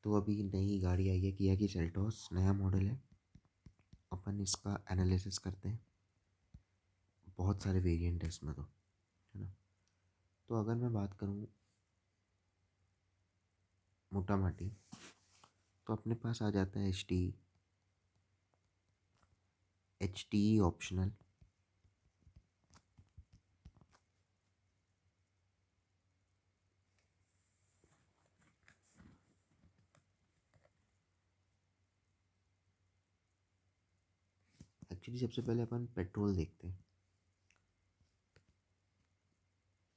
तो अभी नई गाड़ी आई है किया की सेल्टोस, नया मॉडल है। अपन इसका एनालिसिस करते हैं। बहुत सारे वेरिएंट है इसमें तो, है ना। तो अगर मैं बात करूँ मोटा माटी, तो अपने पास आ जाता है एच टी ऑप्शनल, एक्चुअली सबसे पहले अपन पेट्रोल देखते हैं।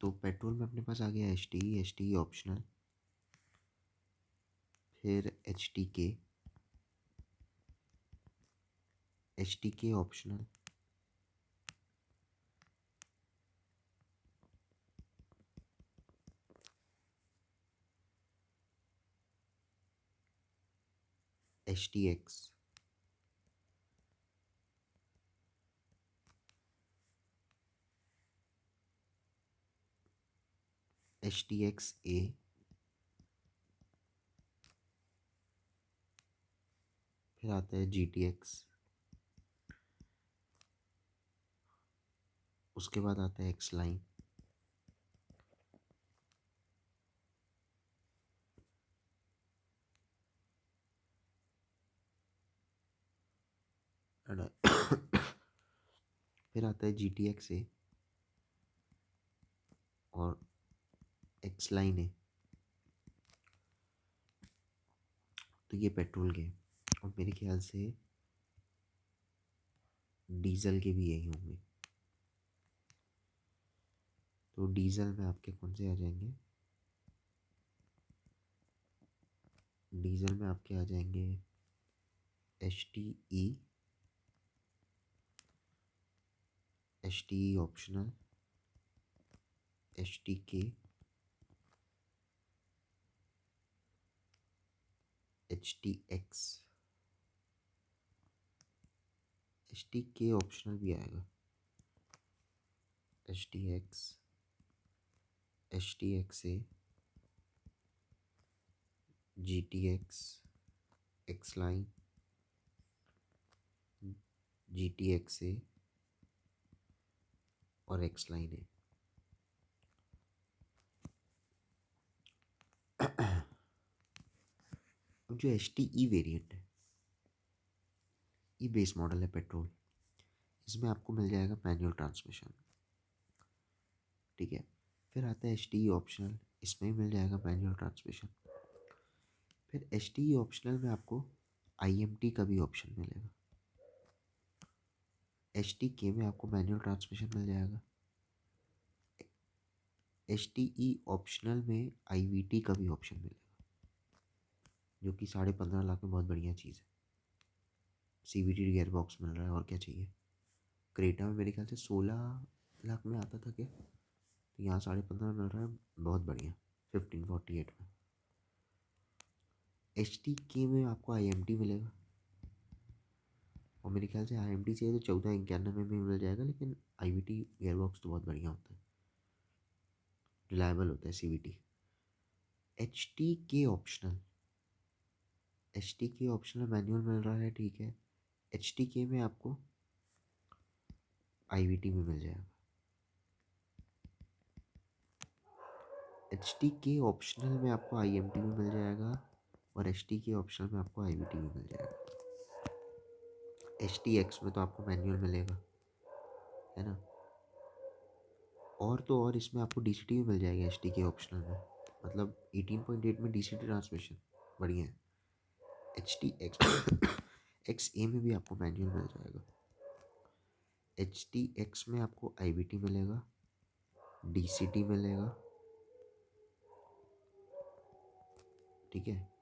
तो पेट्रोल में अपने पास आ गया एच टी ऑप्शनल, फिर H T K optional, H T X, H T X A, फिर आता है जी टी एक्स, उसके बाद आता है एक्स लाइन, फिर आता है जी टी एक्स ए और एक्स लाइन है। तो ये पेट्रोल के, और मेरे ख्याल से डीजल के भी यही होंगे। तो डीजल में आपके कौन से आ जाएंगे? डीजल में आपके आ जाएंगे H T E, H T E optional, H T K, H T X, H T K optional भी आएगा, H T X, H T X A, G T X, X line, G T X A और X line है। अब जो H T ई variant है, ये base model है petrol. इसमें आपको मिल जाएगा मैनुअल ट्रांसमिशन, ठीक है। फिर आता है एच टी ई ऑप्शनल, इसमें भी मिल जाएगा मैनुअल ट्रांसमिशन। फिर एच टी ई ऑप्शनल में आपको आई एम टी का भी ऑप्शन मिलेगा। एच टी के में आपको मैनुअल ट्रांसमिशन मिल जाएगा। एच टी ई ऑप्शनल में आई वी टी का भी ऑप्शन मिलेगा, जो कि 15.5 लाख में बहुत बढ़िया चीज़ है। सी वी टी गियर बॉक्स मिल रहा है, और क्या चाहिए। क्रेटा में मेरे ख्याल से 16 लाख में आता था क्या, तो यहाँ 15.5 मिल रहा है, बहुत बढ़िया। 1548 में। एच टी के में आपको आई एम टी मिलेगा, और मेरे ख्याल से आई एम टी चाहिए तो 1491 में भी मिल जाएगा, लेकिन आई वी टी गियर बॉक्स तो बहुत बढ़िया होता है, रिलायबल होता है सी we T. H T K optional, H T K optional manual मिल रहा है, ठीक है। एच टी के में आपको आई वी टी में मिल जाएगा। एच टी के ऑप्शनल में आपको आई एम टी में मिल जाएगा, और एच टी के ऑप्शनल में आपको आई वी टी में मिल जाएगा। एच टी एक्स में तो आपको मैनुअल मिलेगा, है ना। और तो और इसमें आपको डी सी टी भी मिल जाएगा एच टी के ऑप्शनल में, मतलब 18.8 में डी सी टी ट्रांसमिशन बढ़िया है। H T X x A में भी आपको मैनुअल मिल जाएगा। एच टी एक्स में आपको आई वी टी मिलेगा, डी सी टी मिलेगा, ठीक है।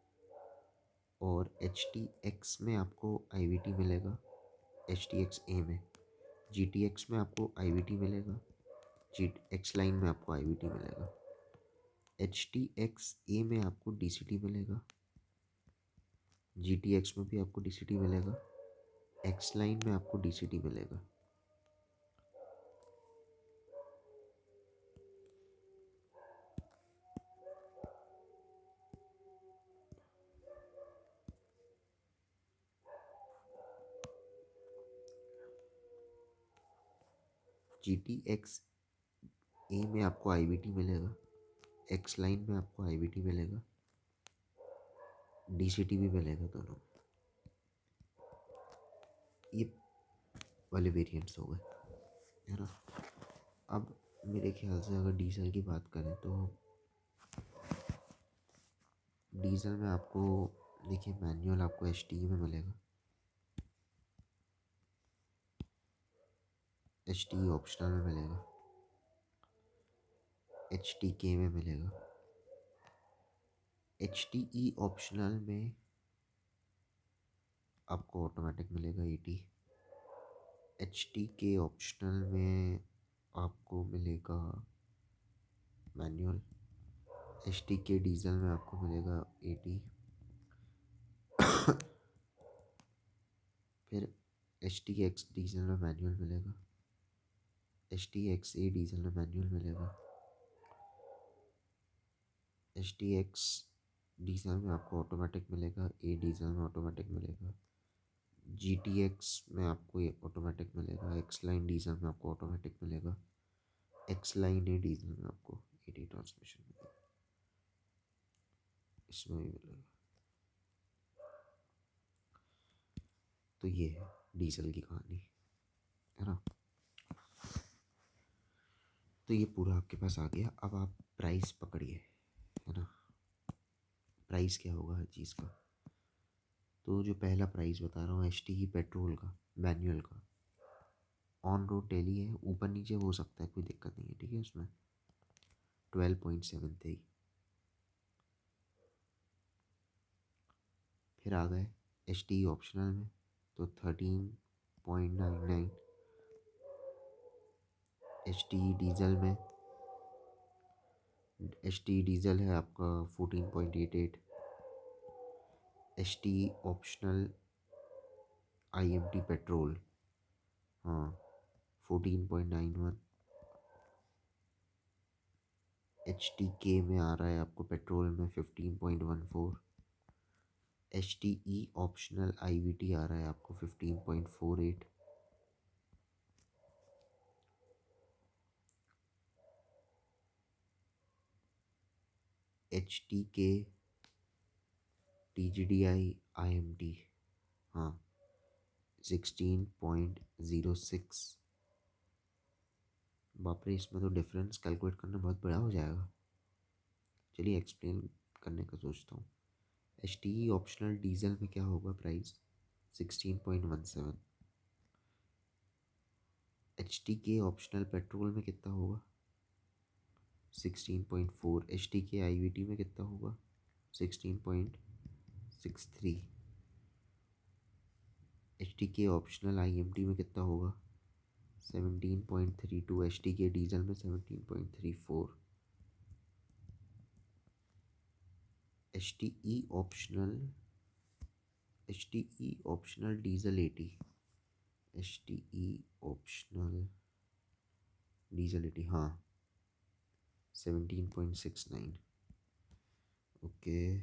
और एच टी एक्स में आपको आई वी टी मिलेगा, एच टी एक्स ए में। जी टी एक्स में आपको आई वी टी मिलेगा, जी एक्स लाइन में आपको आई वी टी मिलेगा। एच टी एक्स ए में आपको डी सी टी मिलेगा, जी टी एक्स में भी आपको डी सी टी मिलेगा, एक्स लाइन में आपको डी सी टी मिलेगा। GTX ए में आपको IVT मिलेगा, एक्स लाइन में आपको IVT मिलेगा, DCT भी मिलेगा दोनों। ये वाले वेरिएंट्स हो गए, है ना। अब मेरे ख्याल से अगर डीजल की बात करें तो डीजल में आपको देखिए मैनुअल आपको HT में मिलेगा, HT ऑप्शनल में मिलेगा, HTK में मिलेगा। HTE ऑप्शनल में आपको ऑटोमेटिक मिलेगा 80। HTK ऑप्शनल में आपको मिलेगा मैनुअल। HTK डीजल में आपको मिलेगा 80। फिर HTX डीजल में मैनुअल मिलेगा, HTXA डीजल में मैनुअल मिलेगा, HTX डीजल में आपको ऑटोमेटिक मिलेगा, A डीजल में ऑटोमेटिक मिलेगा, GTX में आपको ये ऑटोमेटिक मिलेगा, एक्स लाइन डीजल में आपको ऑटोमेटिक मिलेगा, एक्स लाइन ए डीजल में आपको AD ट्रांसमिशन मिलेगा, इसमें भी मिलेगा। तो ये है डीजल की कहानी, है ना। तो ये पूरा आपके पास आ गया। अब आप प्राइस पकड़िए, है ना। प्राइस क्या होगा हर चीज़ का। तो जो पहला प्राइस बता रहा हूँ HT पेट्रोल का मैनुअल का, ऑन रोड डेली है, ऊपर नीचे हो सकता है, कोई दिक्कत नहीं है, ठीक है। उसमें 12.73। फिर आ गए HT ऑप्शनल में तो 13.99। HT डीजल में HT डीजल है आपका 14.88। HT ऑप्शनल IMT पेट्रोल, हाँ, 14.91। HTK में आ रहा है आपको पेट्रोल में 15.14। HTE ऑप्शनल IVT आ रहा है आपको 15.48। HTK TGDI IMT, हाँ, 16.06। बाप रे, इसमें तो डिफरेंस कैलकुलेट करना बहुत बड़ा हो जाएगा। चलिए एक्सप्लेन करने का सोचता हूँ। HTE ऑप्शनल डीजल में क्या होगा प्राइस, 16.17। HTK ऑप्शनल पेट्रोल में कितना होगा, 16.4। HTK IVT में कितना होगा, 16.63। HTK ऑप्शनल IMT में कितना होगा, 17.32। HTK डीजल में 17.34। HTE optional HTE optional diesel 80। HTE optional diesel 80, हाँ, 17.69। Okay.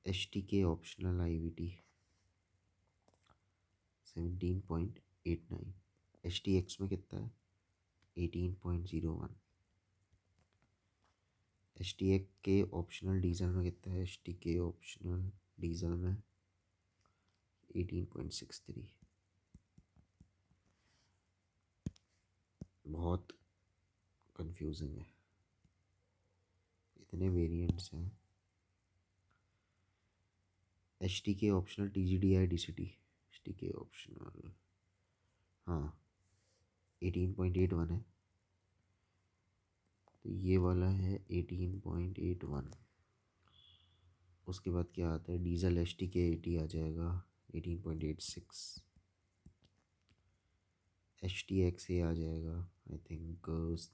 HTK optional IVT 17.89। HTX में कितना है, 18.01। HTX के ऑप्शनल डीजल में कितना है, HTK ऑप्शनल डीजल में 18.63। बहुत कंफ्यूजिंग है, इतने वेरिएंट्स हैं। HTK optional TGDI DCT, HTK optional, हाँ, 18.81 है। तो ये वाला है 18.81। उसके बाद क्या आता है, डीजल HTK 80 आ जाएगा 18.86। HTX आ जाएगा आई थिंक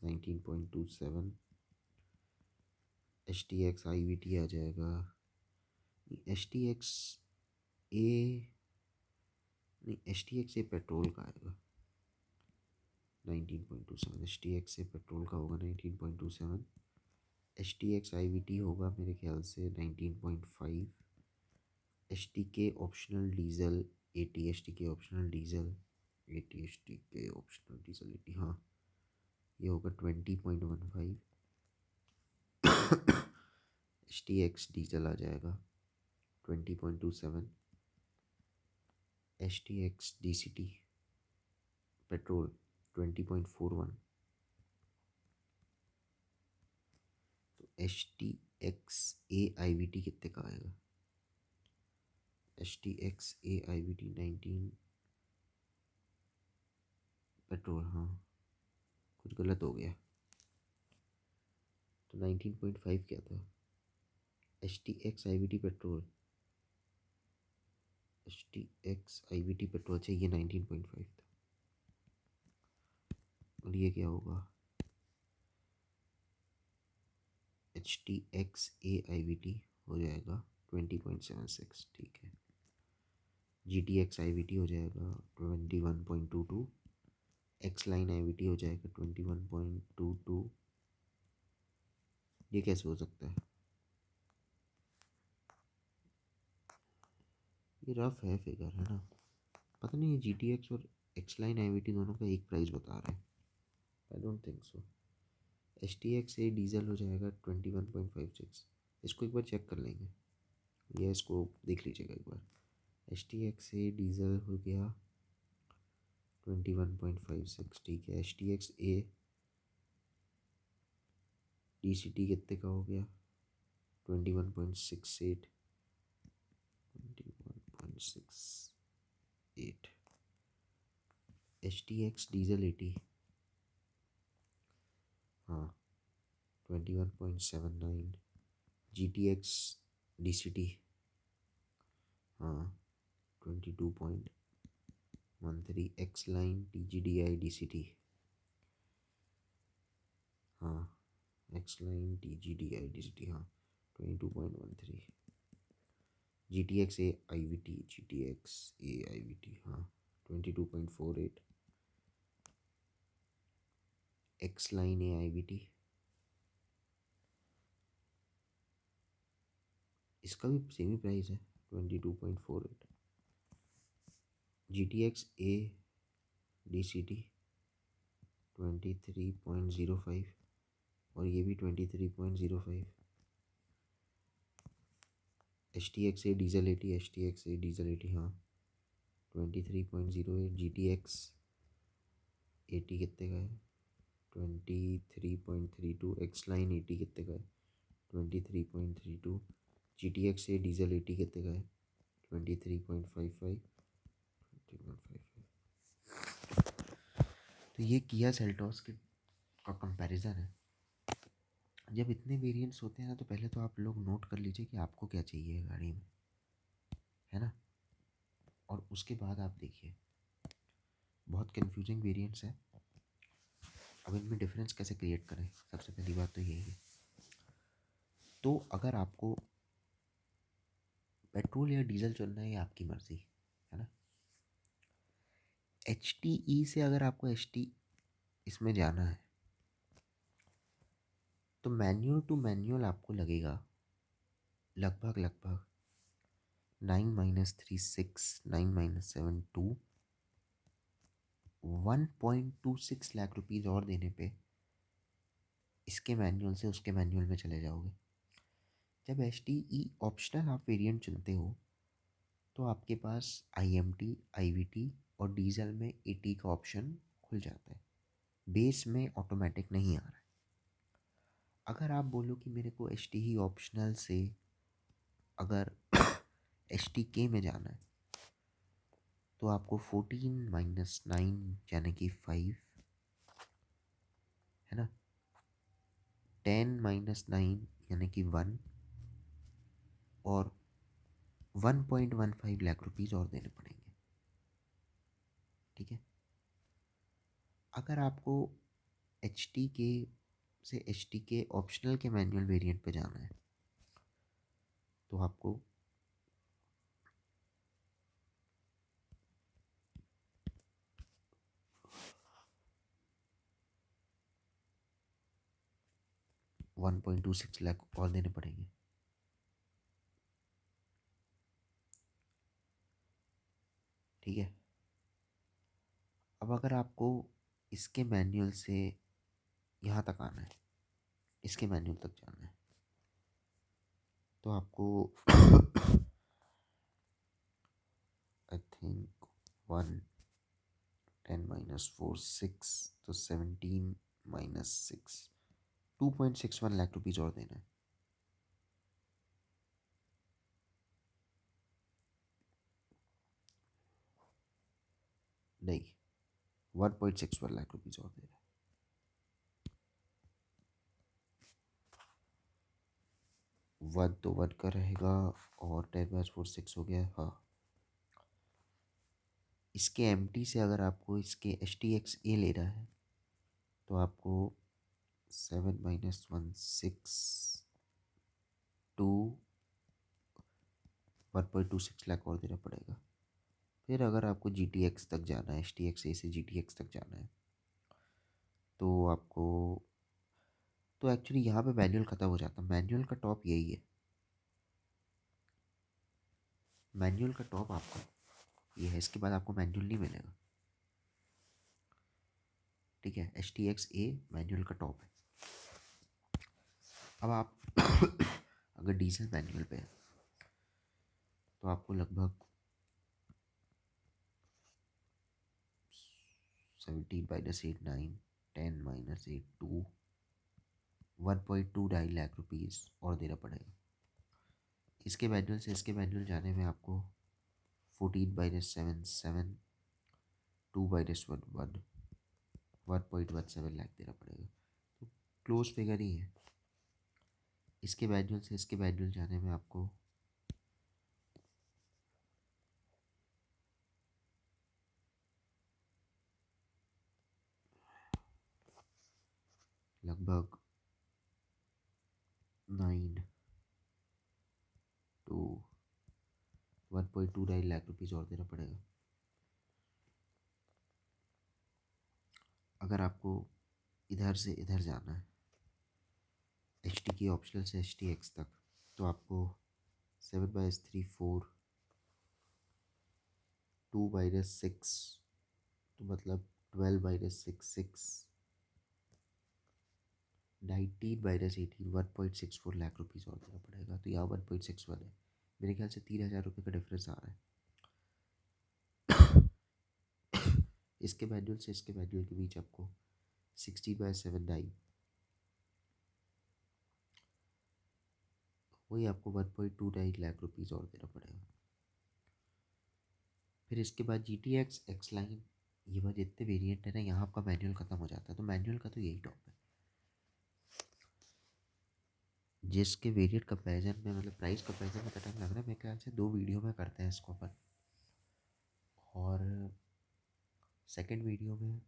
19.27। HTX IVT आ जाएगा, HTX ए नहीं, HTX पेट्रोल का आएगा 19.27। HTX पेट्रोल का होगा 19.27। HTX IVT होगा मेरे ख्याल से 19.5। HTK optional diesel 80। HTK optional diesel ATST के ऑप्शनल डीजल 80, हाँ ये होगा 20.15। STX डीजल आ जाएगा 20.27। STX DCT petrol 20.41। तो STX AIVT कितने का आएगा? STX AIVT 19 पेट्रोल, हाँ कुछ गलत हो गया, तो 19.5 क्या था? STX IVT petrol, STX IVT petrol चाहिए 19.5 था। और ये क्या होगा? HTX AIVT हो जाएगा 20.76, ठीक है। GTX IVT हो जाएगा 21.22। X लाइन IVT हो जाएगा 21.22। ये कैसे हो सकता है? ये रफ है फिगर, है ना? पता नहीं ये GTX और X लाइन IVT दोनों का एक प्राइस बता रहे हैं। I don't think so. STX A diesel हो जाएगा 21.56। इसको एक बार चेक कर लेंगे, ये इसको देख लीजिएगा एक बार। STX A डीजल हो गया 21.56, ठीक है। STX A DCT कितने का हो गया? 21.68, 21.68। STX डीजल 80, हाँ 21.79। GTX DCT, हाँ 22.13। X लाइन TGDI DCT, हाँ X लाइन TGDI DCT, हाँ 22.13। GTX A IVT, GTX A IVT, हाँ 22.48। X लाइन A IVT, इसका भी सेम ही प्राइस है 22.48। GTX A DCT 23.05 और ये भी 23.05। STX A diesel 80, STX A diesel 80, हाँ 23.08। GTX 80 कितने का है? 23.32। X लाइन 80 कितने का है? 23.32। GTX A डीजल 80 कितने का है? 23.55। 23.55। तो ये किया सेल्टॉस के का कंपैरिजन है। जब इतने वेरिएंट्स होते हैं ना, तो पहले तो आप लोग नोट कर लीजिए कि आपको क्या चाहिए गाड़ी में, है ना? और उसके बाद आप देखिए, बहुत कंफ्यूजिंग वेरिएंट्स हैं। अब इनमें डिफरेंस कैसे क्रिएट करें? सबसे पहली बात तो यही है। तो अगर आपको पेट्रोल या डीजल चुनना है, ये आपकी मर्ज़ी, है ना? HTE से अगर आपको HT इसमें जाना है, तो मैन्युअल टू मैन्युअल आपको लगेगा लगभग 9-3 6 9-7 2 1.26 लाख रुपीज़ और देने पे इसके मैनुअल से उसके मैनुअल में चले जाओगे। जब HTE ऑप्शनल आप वेरिएंट चुनते हो, तो आपके पास IMT IVT और डीजल में AT का ऑप्शन खुल जाता है। बेस में ऑटोमेटिक नहीं आ रहा है। अगर आप बोलो कि मेरे को HTE ऑप्शनल से अगर HTK में जाना है, तो आपको 14-9 यानी कि 5, है ना, 10-9 यानी कि 1 और 1.15 लाख रुपीज़ और देने पड़ेंगे, ठीक है। अगर आपको HTK से HTK ऑप्शनल के मैनुअल वेरिएंट पे जाना है, तो आपको 1.26 लाख और देने पड़ेंगे, ठीक है। अब अगर आपको इसके मैनुअल से यहाँ तक आना है, इसके मैनुअल तक जाना है, तो आपको आई थिंक 1 10 - 4 6, तो 17 - 6 2.61 लाख रुपीज़ और देना है। नहीं, 1.61 लाख रुपीज़ और देना है। वन तो वन का रहेगा और 10 - 4 6 हो गया। हाँ, इसके एम से अगर आपको इसके HTX A लेना है तो आपको 7 - 1 6 2 1.26 लाख और देना पड़ेगा। फिर अगर आपको GTX तक जाना है, HTX A से GTX तक जाना है, तो आपको, तो एक्चुअली यहाँ पे मैनुअल ख़त्म हो जाता है। मैनुअल का टॉप यही है, मैनुअल का टॉप आपका ये है। इसके बाद आपको मैनुअल नहीं मिलेगा। ठीक है, HTX A मैनुअल का टॉप है। अब आप अगर डीजल मैनुअल पे है तो आपको लगभग 17 - 8 9 10 - 8 2 1.2 लाख रुपीज़ और देना पड़ेगा। इसके मैनुअल से इसके मैनुअल जाने में आपको 14 - 7 7 2 - 1 1 1.17 लाख देना पड़ेगा। तो क्लोज फिगर ही है। इसके मैनुअल से इसके मैनुअल जाने में आपको लगभग 1.29 लाख रुपीज़ और देना पड़ेगा। अगर आपको इधर से इधर जाना है, HT की ऑप्शनल से HTX तक, तो आपको 7/3 4 2 - 6, तो मतलब 12 - 6 6 19 - 18 1.64 लाख रुपीज़ और देना पड़ेगा। तो यहाँ 1.61 है। मेरे ख्याल से 3,000 रुपये का डिफरेंस आ रहा है। इसके मैनुअल से इसके मैनुअल के बीच आपको 16/7 9, वही आपको 1.29 लाख रुपीज़ और देना पड़ेगा। फिर इसके बाद GTX X लाइन, ये बात जितने वेरिएंट है ना, यहाँ आपका मैनुअल ख़त्म हो जाता है। तो मैनुअल का तो यही टॉप है। जिसके वेरिएंट कंपैरिजन में, मतलब प्राइस कंपैरिजन में टाइम लग रहा है, मेरे ख्याल से 2 वीडियो में करते हैं इसको अपन। और सेकंड वीडियो में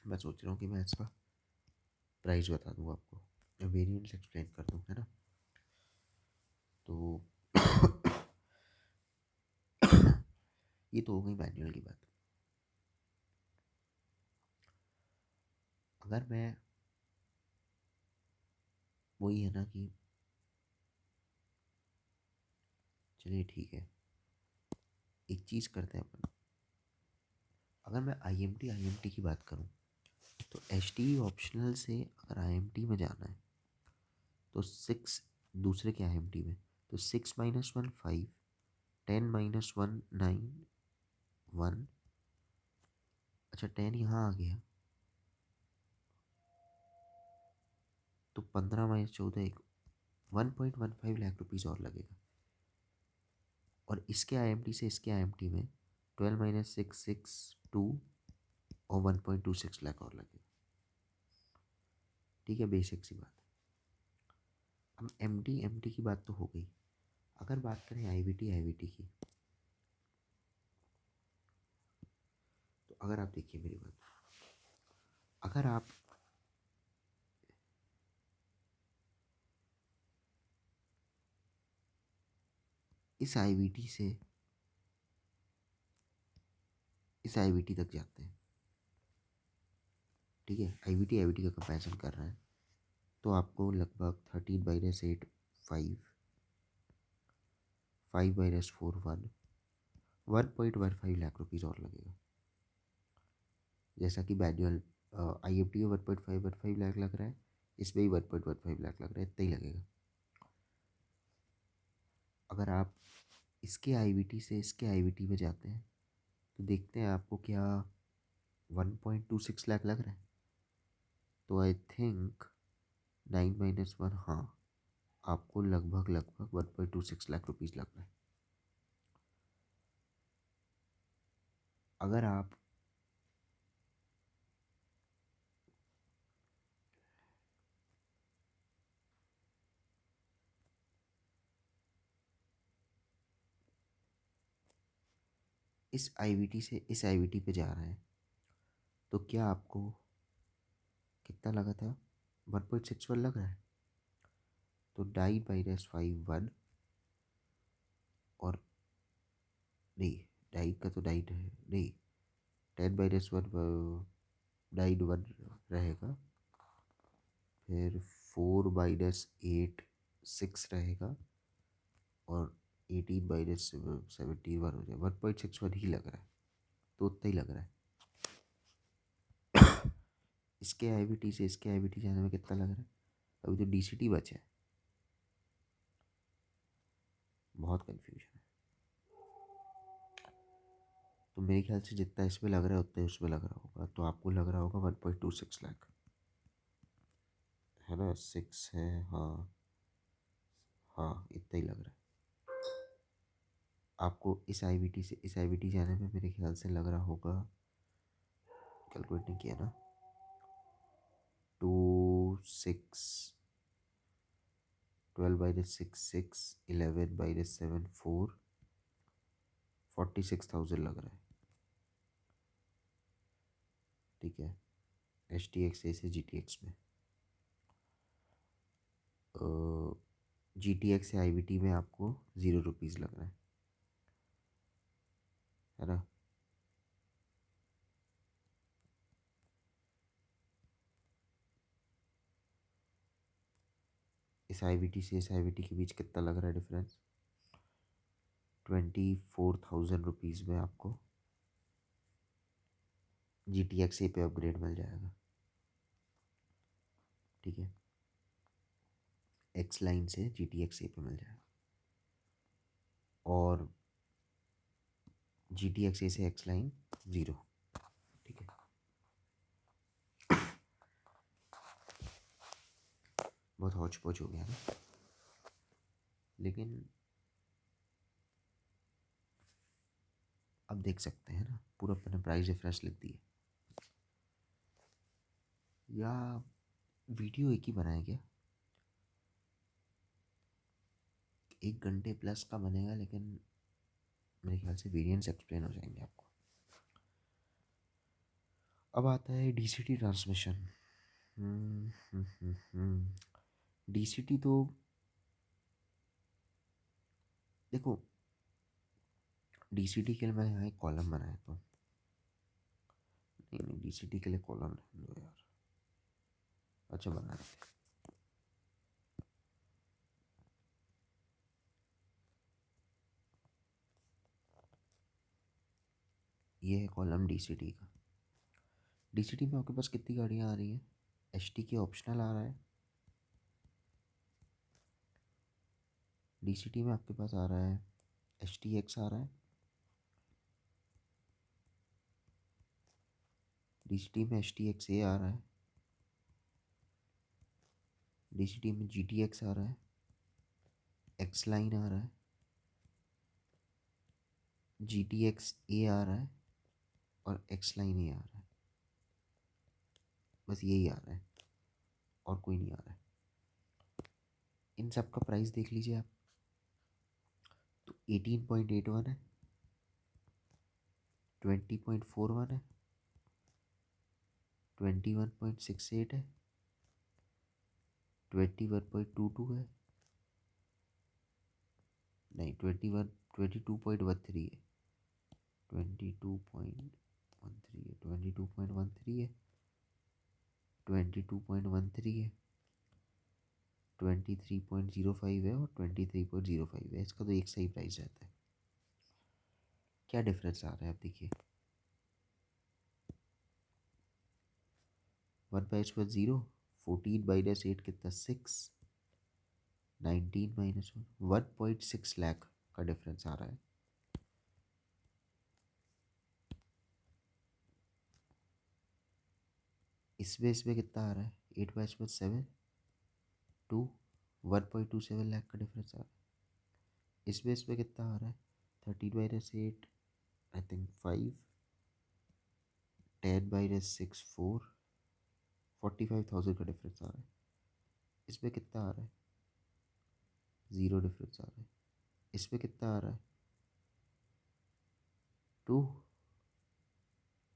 मैं सोच रहा हूँ कि मैं इसका प्राइस बता दूँ आपको, वेरिएंट्स एक्सप्लेन कर दूँ, है ना। तो ये तो हो गई मैनुअल की बात। अगर मैं, वही है ना कि, चलिए ठीक है, एक चीज़ करते हैं अपन। अगर मैं IMT की बात करूँ, तो HT ऑप्शनल से अगर IMT में जाना है तो 6, दूसरे के IMT में, तो 6 - 1 5 10 - 1 9 1, अच्छा 10 यहाँ आ गया, तो 15 - 14 1, 1.15 लाख रुपीज़ और लगेगा। और इसके IMT से इसके IMT में 12 - 6 6 2 और 1.26 लाख और लगेगा। ठीक है, बेसिक सी बात। अब MT की बात तो हो गई। अगर बात करें IVT की, तो अगर आप देखिए मेरी बात, अगर आप इस IVT से इस IVT तक जाते हैं, ठीक है, IVT का कंपैरिजन कर रहे हैं, तो आपको लगभग 13 - 8 5 5 - 4 1 1.15 लाख रुपीज़ और लगेगा। जैसा कि मैनुअल IMT में 1.5 लाख लग रहा है, इसमें ही 1.15 लाख लग रहा है, इतना ही लगेगा। अगर आप इसके IVT से इसके IVT में जाते हैं तो देखते हैं आपको क्या 1.26 लाख लग रहा है। तो आई थिंक 9 - 1, हाँ, आपको लगभग 1.26 लाख रुपीज़ लग रहा है। अगर आप इस IVT से इस IVT पे जा रहे हैं तो क्या आपको कितना लगा था? 1.61 लग रहा है। तो डाई माइनस 5 1, और नहीं, डाई का तो डाई नहीं, 10 - 1 9 1 रहेगा, फिर 4 - 8 6 रहेगा, और 18 - 17 1 हो जाए। 1.61 ही लग रहा है, तो उतना ही लग रहा है। इसके IVT से इसके IVT जाने में कितना लग रहा है? अभी तो DCT बचा है, बहुत कन्फ्यूजन है। तो मेरे ख्याल से जितना इसमें लग रहा है उतना ही उसमें लग रहा होगा, तो आपको लग रहा होगा 1.26 लाख, है ना? 6 है, हाँ हाँ, इतना ही लग रहा है। आपको इस IVT से इस IVT जाने में मेरे ख्याल से लग रहा होगा, कैलकुलेट नहीं किया ना, 2 6 12 - 6 6 11 - 7 4 46,000 लग रहा है। ठीक है, STX से GTX में, GTX से IVT में आपको 0 रुपीज़ लग रहा है ना? इस IVT से इस IVT के बीच कितना लग रहा है डिफरेंस? 24,000 रुपीज़ में आपको GTX पे अपग्रेड मिल जाएगा। ठीक है, X लाइन से GTX पे मिल जाएगा, और GTX से X लाइन 0। ठीक है, बहुत हौच पौच हो गया ना, लेकिन अब देख सकते हैं ना, पूरा अपने प्राइस डिफरेंस लिख दिए, या वीडियो एक ही बनाया गया, 1 घंटे प्लस का बनेगा, लेकिन मेरे ख्याल से वेरिएंट्स एक्सप्लेन हो जाएंगे आपको। अब आता है DCT ट्रांसमिशन। DCT तो देखो, DCT के लिए मैं यहाँ एक कॉलम बनाया था। नहीं नहीं, DCT के लिए कॉलम रहने दो यार, अच्छा बना रहे थे। ये है कॉलम DCT का। DCT में आपके पास कितनी गाड़ियाँ आ रही हैं? STK ऑप्शनल आ रहा है। DCT में आपके पास आ रहा है, STX आ रहा है, DCT में STXA आ रहा है, DCT में GTX आ रहा है, X लाइन आ रहा है, GTXA आ रहा है, और X लाइन A आ रहा है। बस यही आ रहा है, और कोई नहीं आ रहा है। इन सब का प्राइस देख लीजिए आप, तो 18.81 है, 20.41 है, 21.68 है, 21.22 है, नहीं 22.13 है, 22.13 है, 22.13 है, 22.13 है, 23.05 है, और 23.05 है। इसका तो एक सही प्राइस रहता है। क्या डिफरेंस आ रहा है आप देखिए। 1/1 0, 14 - 8 कितना 6, 19 - 1 1.6 लाख का डिफरेंस आ रहा है। इसमें कितना आ रहा है 8/7 2, 1.27 लाख का डिफरेंस आ रहा है। इसमें कितना आ रहा है 13 - 8 आई थिंक 5, 10 - 6 4, 45,000 का डिफरेंस आ रहा है। इसमें कितना आ रहा है 0 डिफरेंस आ रहा है। इसमें कितना आ रहा है 2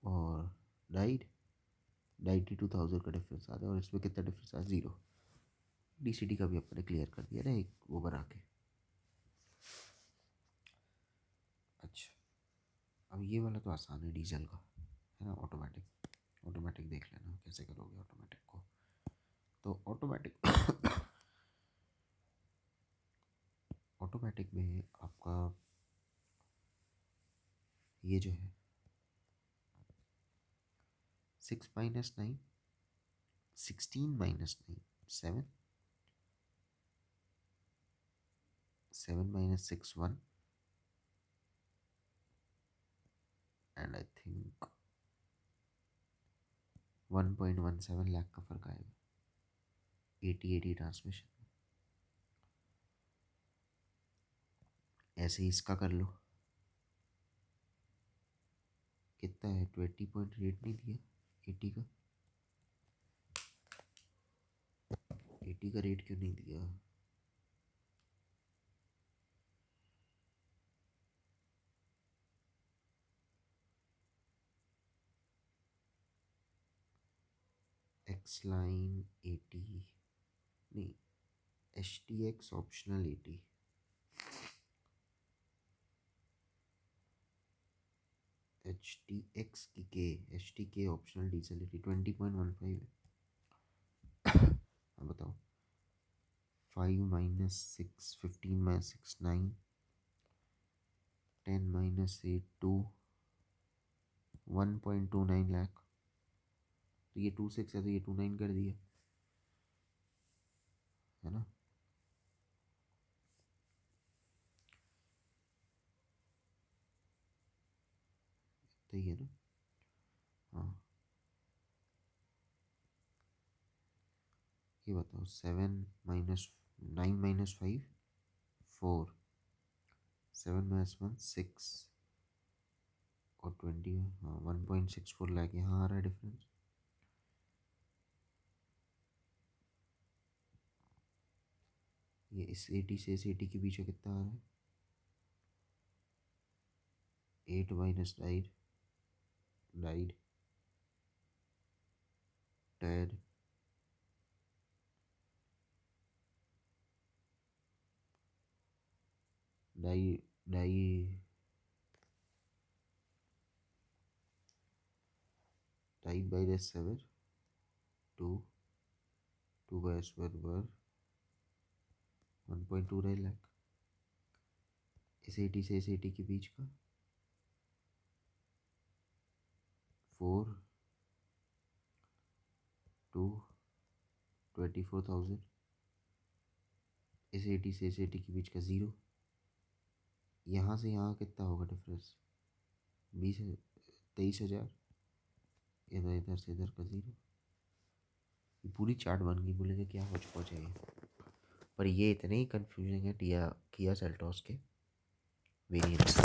और 92,000 का डिफरेंस आ रहा है। और इसमें कितना डिफरेंस आ रहा है 0। DCT का भी अपने क्लियर कर दिया ना एक वो बना के। अच्छा, अब ये वाला तो आसान है डीजल का, है ना। ऑटोमेटिक देख लेना कैसे करोगे ऑटोमेटिक को। तो ऑटोमेटिक में आपका ये जो है 6 - 9, 16 - 9 7, 7 - 6 1, एंड आई थिंक 1.17 लाख का फर्क आएगा 80/80 ट्रांसमिशन। ऐसे ही इसका कर लो, कितना है 20.8 नहीं दिया 80 का। 80 का रेट क्यों नहीं दिया। एक्स लाइन 80 नहीं, HTX optional 80, HTK optional diesel 80 20.15 है। अब बताओ 5 - 6 15 - 6 9, 10 - 8 2, 1.29 लाख। तो ये 26 है तो ये 29 कर दिया, है ना। तो ये ना, हाँ ये बताओ 7 - 9 - 5 4, 7 - 1 6 और 20, हाँ 1.64 लाख यहाँ आ रहा है डिफरेंस। ये इस 80 से इस 80 के बीच में कितना आ रहा है 8 - डाइड डाइड 10 डाई डाई डाइड/7 2, 2/7 1.29 लाख। इस 80 से इस 80 के बीच का 4 2, 24,000। इस 80 से इस 80 के बीच का 0। यहाँ से यहाँ कितना होगा डिफरेंस 23,000। इधर इधर से इधर का 0। ये पूरी चार्ट बन गई, बोलेंगे क्या हो पहुँचे ये। पर ये इतने ही कन्फ्यूजिंग है किया सेल्टॉस के वेरिएंट्स।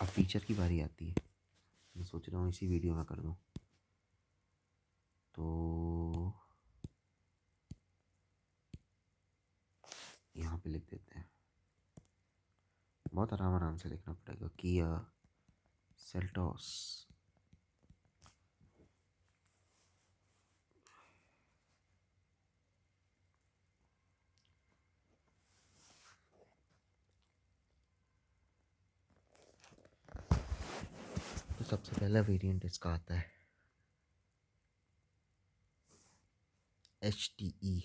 अब फीचर की बारी आती है, मैं सोच रहा हूँ इसी वीडियो में कर दूँ। तो यहाँ पे लिख देते हैं, बहुत आराम से लिखना पड़ेगा किया सेल्टॉस। तो सबसे पहला वेरिएंट इसका आता है HTE।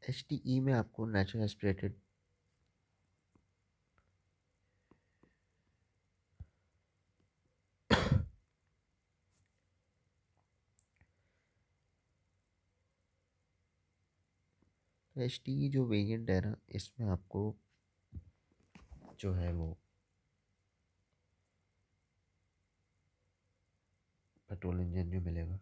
एच टी ई में आपको नेचुरल एस्पिरेटेड एच टी ई जो वेरिएंट है ना, इसमें आपको जो है वो पेट्रोल इंजन जो मिलेगा।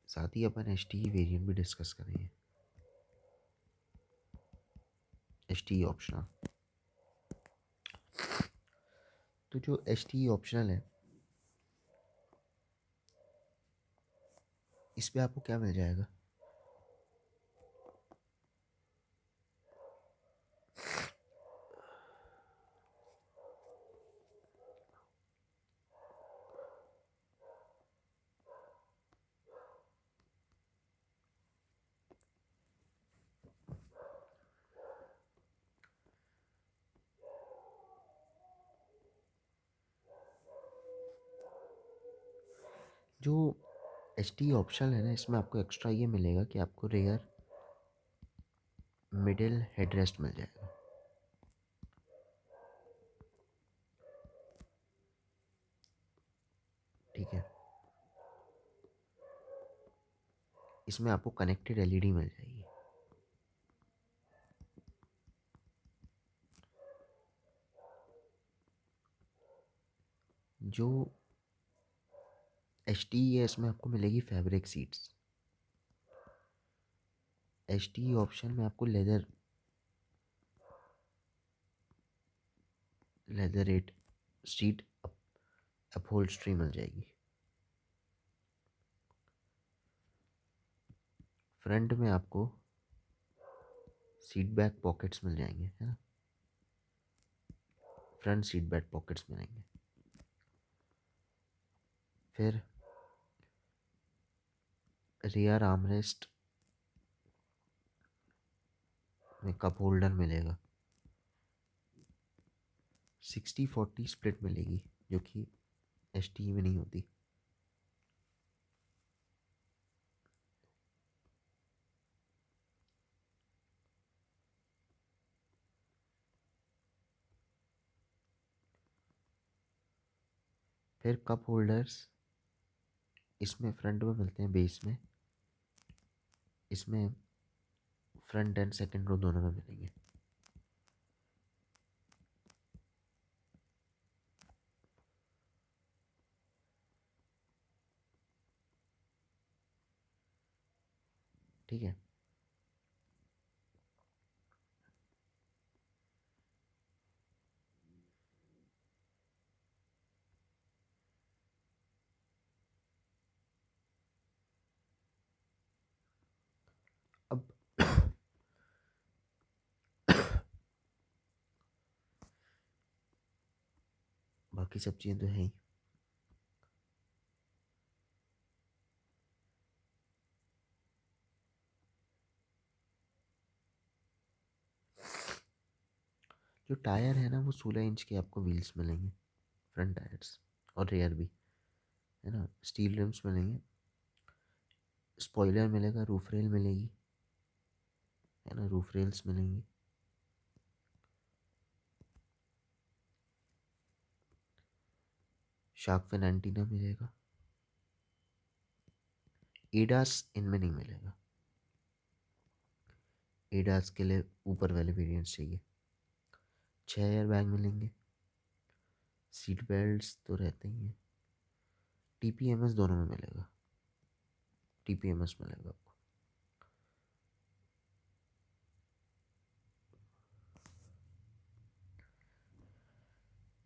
साथ ही अपन एच टी ई वेरिएंट भी डिस्कस करेंगे। एच टी ई ऑप्शनल, तो जो एच टी ई ऑप्शनल है, इस पे आपको क्या मिल जाएगा? जो एच टी ई ऑप्शनल है ना, इसमें आपको एक्स्ट्रा ये मिलेगा कि आपको रेयर मिडिल हेडरेस्ट मिल जाएगा। ठीक है, इसमें आपको कनेक्टेड एलईडी मिल जाएगी। जो एच टी ई है, इसमें आपको मिलेगी fabric seats. H T E option में आपको लेदर लेदरेट सीट अपहोल्स्ट्री मिल जाएगी। फ्रंट में आपको सीट बैक पॉकेट्स मिल जाएंगे, है ना, फ्रंट सीट बैक पॉकेट्स मिलेंगे। फिर रियर आर्मरेस्ट में कप होल्डर मिलेगा। 60-40 स्प्लिट मिलेगी, जो कि एच टी ई में नहीं होती। फिर कप होल्डर्स इसमें फ्रंट में मिलते हैं, बेस में। इसमें फ्रंट एंड सेकंड रो दोनों में मिलेंगे। ठीक है, अब बाकी सब चीज़ें तो है ही। जो टायर है ना, वो 16 इंच के आपको व्हील्स मिलेंगे, फ्रंट टायर्स और रेयर भी, है ना। स्टील रिम्स मिलेंगे, स्पॉइलर मिलेगा, रूफ रेल मिलेगी, है ना, रूफ रेल्स मिलेंगी। शार्क फिन एंटीना मिलेगा। एडास इनमें नहीं मिलेगा, एडास के लिए ऊपर वाले वेरिएंट्स चाहिए। 6 एयर बैग मिलेंगे। सीट बेल्ट्स तो रहते ही हैं। टी पी एम एस दोनों में मिलेगा, टी पी एम एस मिलेगा आपको।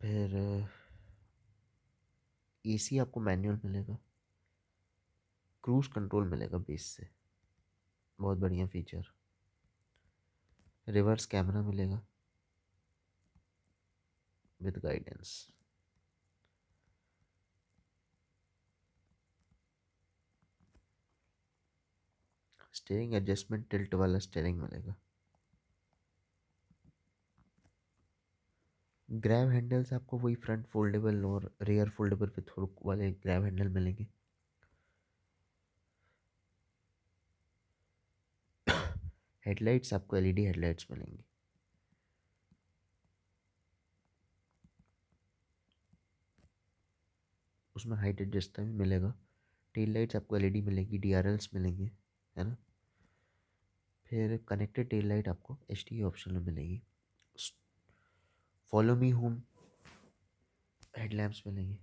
फिर ए सी आपको मैनुअल मिलेगा। क्रूज कंट्रोल मिलेगा बेस से, बहुत बढ़िया फीचर। रिवर्स कैमरा मिलेगा with guidance. Steering adjustment tilt वाला स्टीयरिंग मिलेगा। ग्रैब हैंडल्स आपको वही फ्रंट फोल्डेबल और रियर फोल्डेबल विथ हुक वाले ग्रैब हैंडल मिलेंगे। हेडलाइट्स आपको एलईडी हेडलाइट्स मिलेंगी। उसमें हाइट एडजस्ट भी मिलेगा। टेल लाइट्स आपको एलईडी मिलेगी, डीआरएल्स मिलेंगे, है ना। फिर कनेक्टेड टेल लाइट आपको एचडी ऑप्शन में मिलेगी। फॉलो मी होम हेडलैम्प्स मिलेंगे।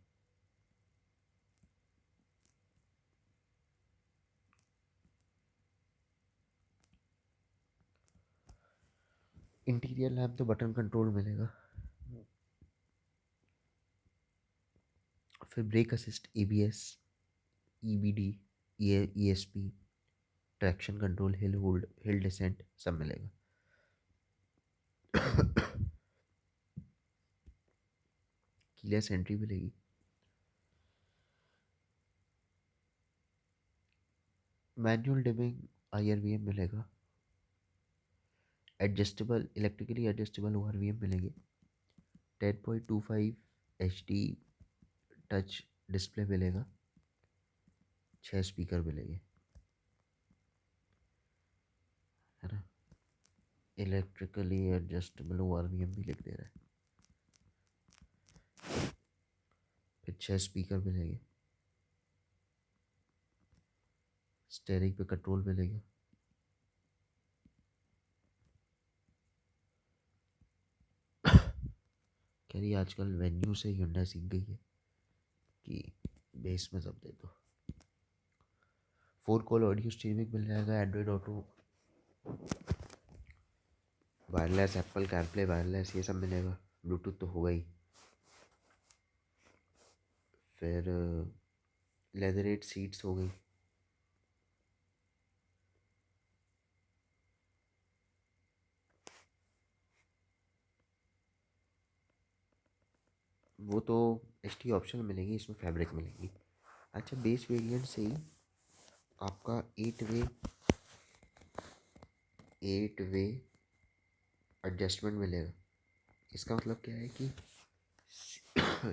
इंटीरियर लैम्प तो बटन कंट्रोल मिलेगा। फिर brake assist, ABS, EBD, ESP, traction control, hill hold, hill descent सब मिलेगा। कीलेस एंट्री मिलेगी। मैनुअल डिमिंग, आईआरवीएम मिलेगा। एडजस्टेबल, इलेक्ट्रिकली एडजस्टेबल ओआरवीएम मिलेगी। 10.25 एचडी टच डिस्प्ले मिलेगा। 6 स्पीकर मिलेंगे, है ना। इलेक्ट्रिकली एडजस्टेबल ओआरवीएम भी लिख दे रहा है। फिर 6 स्पीकर मिलेंगे। स्टेयरिंग पे कंट्रोल मिलेगा। कह रही आजकल वेन्यू से Hyundai सीख गई है कि बेस में सब दे दो। 4 कॉल ऑडियो स्ट्रीमिंग मिल जाएगा, Android auto, wireless, Apple CarPlay wireless, ये सब मिलेगा। ब्लूटूथ तो होगा ही। फिर लेदरेट सीट्स हो गई। वो तो एचटी ऑप्शन मिलेगी, इसमें फैब्रिक मिलेगी। अच्छा, बेस वेरिएंट से ही आपका 8 वे एडजस्टमेंट मिलेगा। इसका मतलब क्या है कि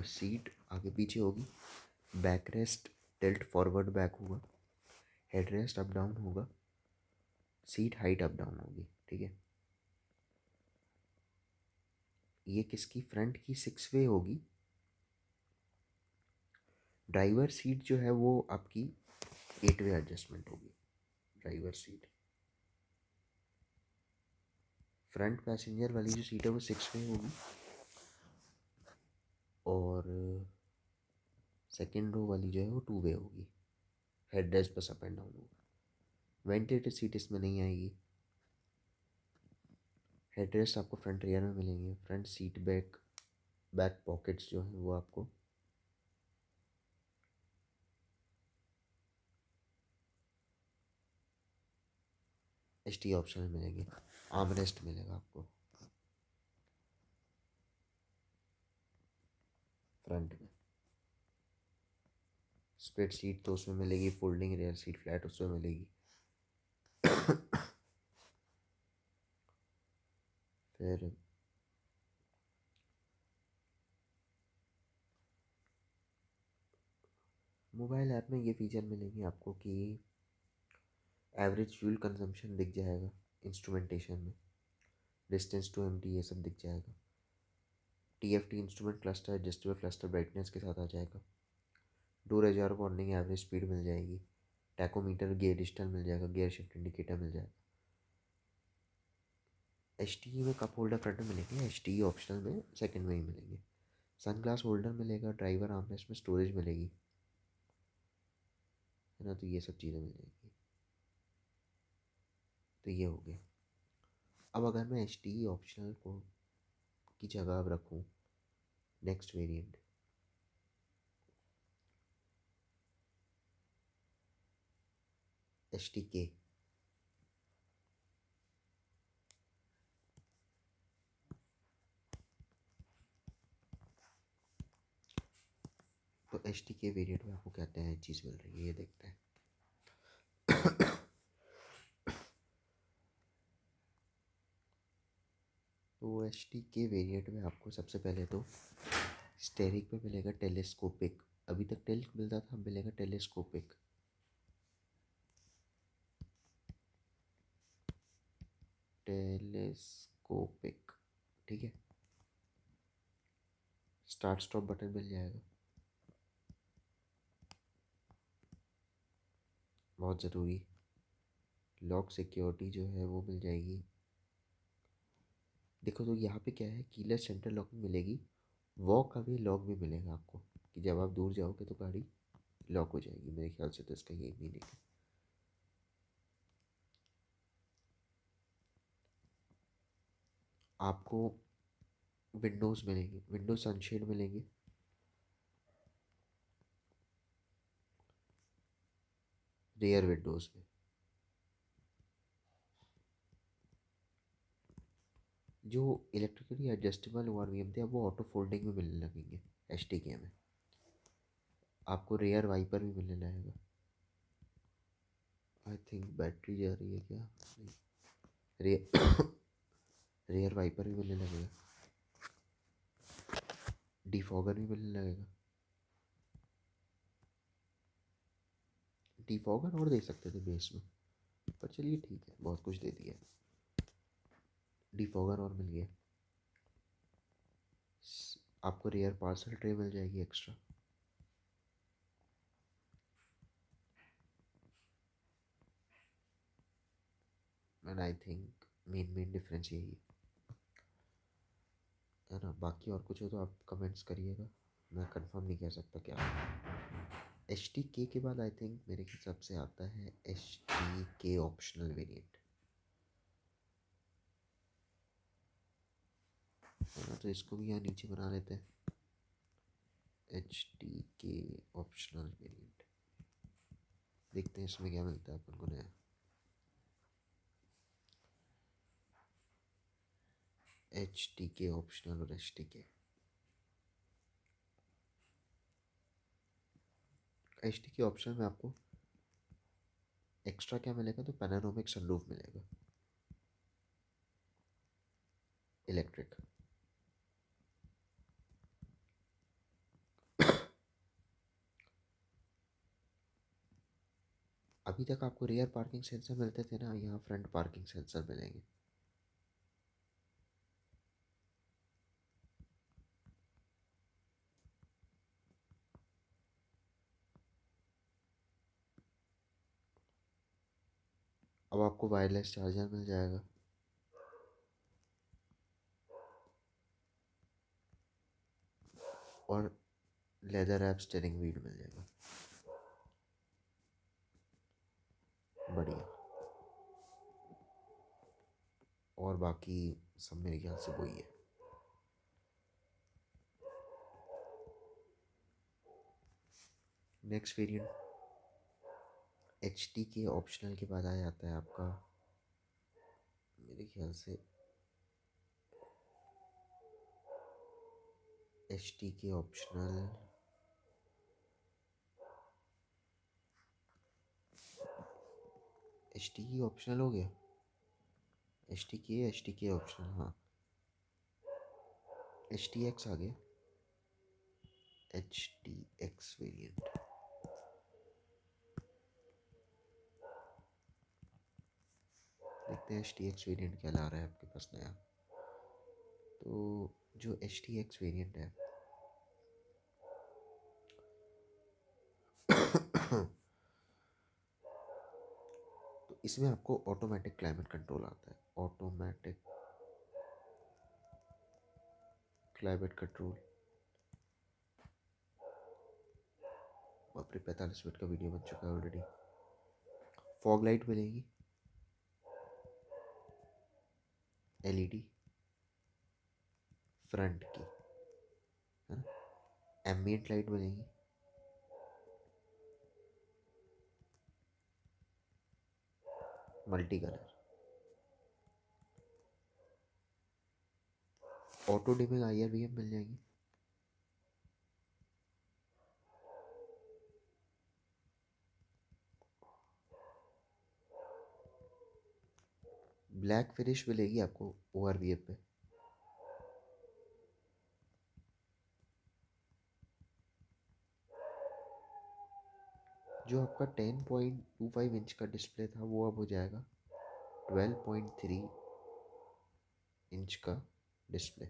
सीट आगे पीछे होगी, back rest tilt forward back होगा, हेड रेस्ट अप डाउन होगा, सीट हाइट अप डाउन होगी, ठीक है। ये किसकी, फ्रंट की 6 वे होगी। ड्राइवर सीट जो है वो आपकी 8 वे एडजस्टमेंट होगी। ड्राइवर सीट, फ्रंट पैसेंजर वाली जो सीट है वो 6 वे होगी, और सेकेंड रो वाली जो है वो 2 वे होगी। हेड रेस्ट बस अप एंड डाउन होगा। वेंटिलेटेड सीट इसमें नहीं आएगी। हेड रेस्ट आपको फ्रंट रियर में मिलेंगे। Front seat back, back pockets जो हैं वो आपको एचटी ऑप्शन में मिलेंगे। आर्म रेस्ट मिलेगा आपको फ्रंट में। स्प्लिट सीट तो उसमें मिलेगी, फोल्डिंग रियर सीट फ्लैट उसमें मिलेगी। फिर मोबाइल ऐप में ये फीचर मिलेंगे आपको कि एवरेज फ्यूल कंजम्पशन दिख जाएगा इंस्ट्रूमेंटेशन में, डिस्टेंस टू एमटी ये सब दिख जाएगा। TFT instrument cluster adjustable cluster brightness के साथ आ जाएगा। डोर अजार वार्निंग, एवरेज स्पीड मिल जाएगी। टैकोमीटर, गियर डिजिटल मिल जाएगा, गियर शिफ्ट इंडिकेटर मिल जाएगा। एच टी में कप होल्डर फ्रंट में मिलेंगे, एच टी ऑप्शनल में सेकंड में ही मिलेंगे। सनग्लास होल्डर मिलेगा, ड्राइवर आर्मरेस्ट में स्टोरेज मिलेगी, है ना। तो ये सब चीज़ें मिल जाएंगी। तो ये हो गया। अब अगर मैं एच टी ऑप्शनल को की जगह अब रखूँ नेक्स्ट वेरिएंट, एच टी के, तो एच टी के वेरिएंट में आपको क्या क्या चीज़ मिल रही है ये देखते हैं। तो एच टी के वेरिएंट में आपको सबसे पहले तो स्टेरिक में मिलेगा टेलीस्कोपिक। अभी तक टेलिक मिलता था, अब मिलेगा टेलीस्कोपिक। टेलीस्कोपिक, ठीक है। स्टार्ट स्टॉप बटन मिल जाएगा, बहुत ज़रूरी। लॉक सिक्योरिटी जो है वो मिल जाएगी। देखो तो यहाँ पे क्या है, कीलेस सेंटर लॉक में मिलेगी, वॉक अवे लॉक भी मिलेगा आपको, कि जब आप दूर जाओगे तो गाड़ी लॉक हो जाएगी। मेरे ख्याल से तो इसका यही मीनिंग है। आपको विंडोज़ मिलेंगी, विंडो सनशेड मिलेंगे, रेयर विंडोज़ में। जो electrically adjustable O R V M थे अब वो ऑटो फोल्डिंग में मिलने लगेंगे एच टी के में। आपको रेयर वाइपर भी मिलने लगेगा। आई थिंक बैटरी जा रही है क्या, नहीं। रेयर रेयर वाइपर भी मिलने लगेगा, डिफॉगर भी मिलने लगेगा। डिफॉगर और दे सकते थे बेस में, पर चलिए ठीक है, बहुत कुछ दे दिया। डिफॉगर और मिल गया। आपको रेयर पार्सल ट्रे मिल जाएगी extra. And I think main difference यही है ना। बाकी और कुछ हो तो आप कमेंट्स करिएगा, मैं कंफर्म नहीं कह सकता क्या। एच टी के बाद आई थिंक मेरे हिसाब से आता है H T K optional variant, है ना। तो इसको भी यहाँ नीचे बना लेते हैं, H T K optional variant. देखते हैं इसमें क्या मिलता है अपन को नया। एच टी के ऑप्शनल और H T K. H T K optional में आपको एक्स्ट्रा क्या मिलेगा, तो पैनारोमिक सनरूफ मिलेगा, इलेक्ट्रिक। अभी तक आपको रियर पार्किंग सेंसर मिलते थे ना, यहाँ फ्रंट पार्किंग सेंसर मिलेंगे। अब आपको वायरलेस चार्जर मिल जाएगा, और लेदर रैप स्टीयरिंग व्हील मिल जाएगा। बढ़िया। और बाकी सब मेरे ख्याल से वही है। Next variant H T K optional के बाद आ जाता है आपका, मेरे ख्याल से H T K optional, H T की ऑप्शनल हो गया, एच टी के ऑप्शनल, हाँ। एच टी एक्स आ गया, एच टी एक्स वेरिएंट। देखते हैं एच टी एक्स वेरिएंट क्या ला रहा है आपके पास नया। तो जो एच टी एक्स वेरिएंट है तो इसमें आपको ऑटोमेटिक क्लाइमेट कंट्रोल आता है, ऑटोमेटिक क्लाइमेट कंट्रोल। बाप रे, 45 मिनट का वीडियो बन चुका है ऑलरेडी। फॉग लाइट मिलेगी, एलईडी फ्रंट की, है ना। एम्बियंट लाइट मिलेगी, multi colour. Auto dimming IRVM मिल जाएगी। ब्लैक फिनिश मिलेगी आपको ओआरवीएम पे, जो आपका 10.25 इंच का डिस्प्ले था वो अब हो जाएगा 12.3 इंच का डिस्प्ले।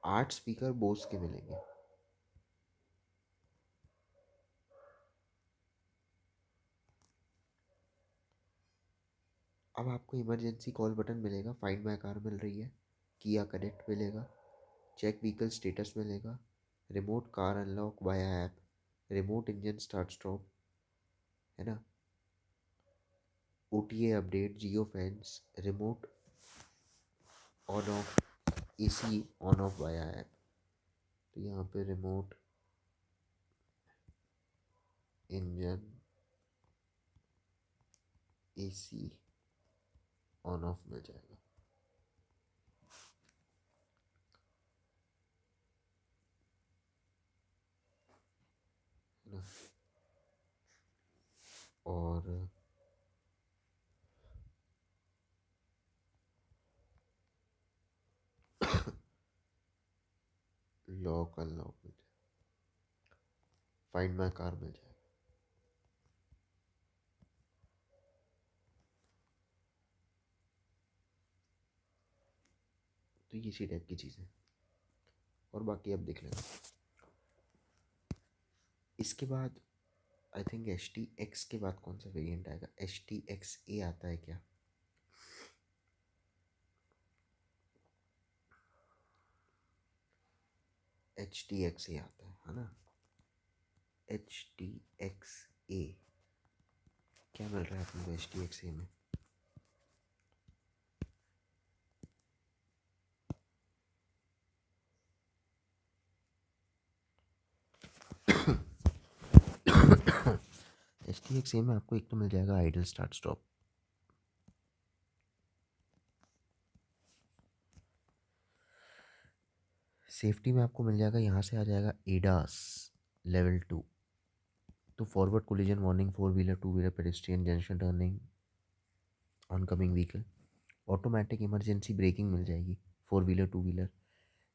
8 स्पीकर बोस के मिलेंगे। अब आपको इमरजेंसी कॉल बटन मिलेगा, फाइंड माई कार मिल रही है, किया कनेक्ट मिलेगा, चेक व्हीकल स्टेटस मिलेगा, remote car unlock via app, remote engine start stop, है ना, OTA update, geofence, remote on off, AC on off via app. तो यहाँ पे remote engine AC on off मिल जाएगा, है ना। और लॉक अनलॉक मिल जाएगा, फाइंड माई कार मिल जाएगा। तो ये इसी टाइप की चीज़ें, और बाकी आप देख लेना। इसके बाद आई थिंक HTX के बाद कौन सा वेरिएंट आएगा, HTX A आता है क्या? HTX A आता है ना। HTX A क्या मिल रहा है अपने को HTX A में? HTX A में आपको एक तो मिल जाएगा आइडल स्टार्ट स्टॉप, सेफ्टी में आपको मिल जाएगा, यहाँ से आ जाएगा ADAS लेवल 2, तो forward collision warning, 4 wheeler 2 wheeler pedestrian junction turning, oncoming vehicle, automatic emergency braking मिल जाएगी, 4 wheeler 2 wheeler,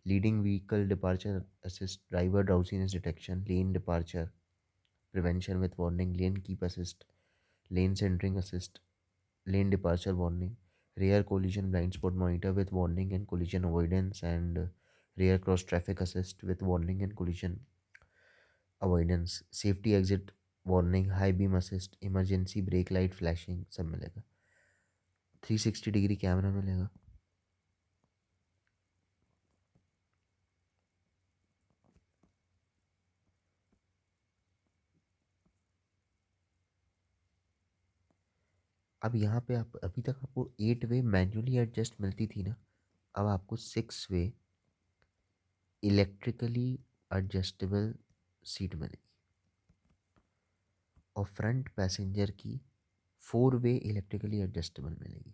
leading vehicle departure assist, driver drowsiness detection, lane departure prevention with warning, lane keep assist, lane centering assist, lane departure warning, rear collision blind spot monitor with warning and collision avoidance, and rear cross traffic assist with warning and collision avoidance, safety exit warning, high beam assist, emergency brake light flashing सब मिलेगा, 360 degree camera मिलेगा। अब यहाँ पे आप, अभी तक आपको 8 वे मैन्युअली एडजस्ट मिलती थी ना, अब आपको 6 वे इलेक्ट्रिकली एडजस्टेबल सीट मिलेगी, और फ्रंट पैसेंजर की 4 वे इलेक्ट्रिकली एडजस्टेबल मिलेगी।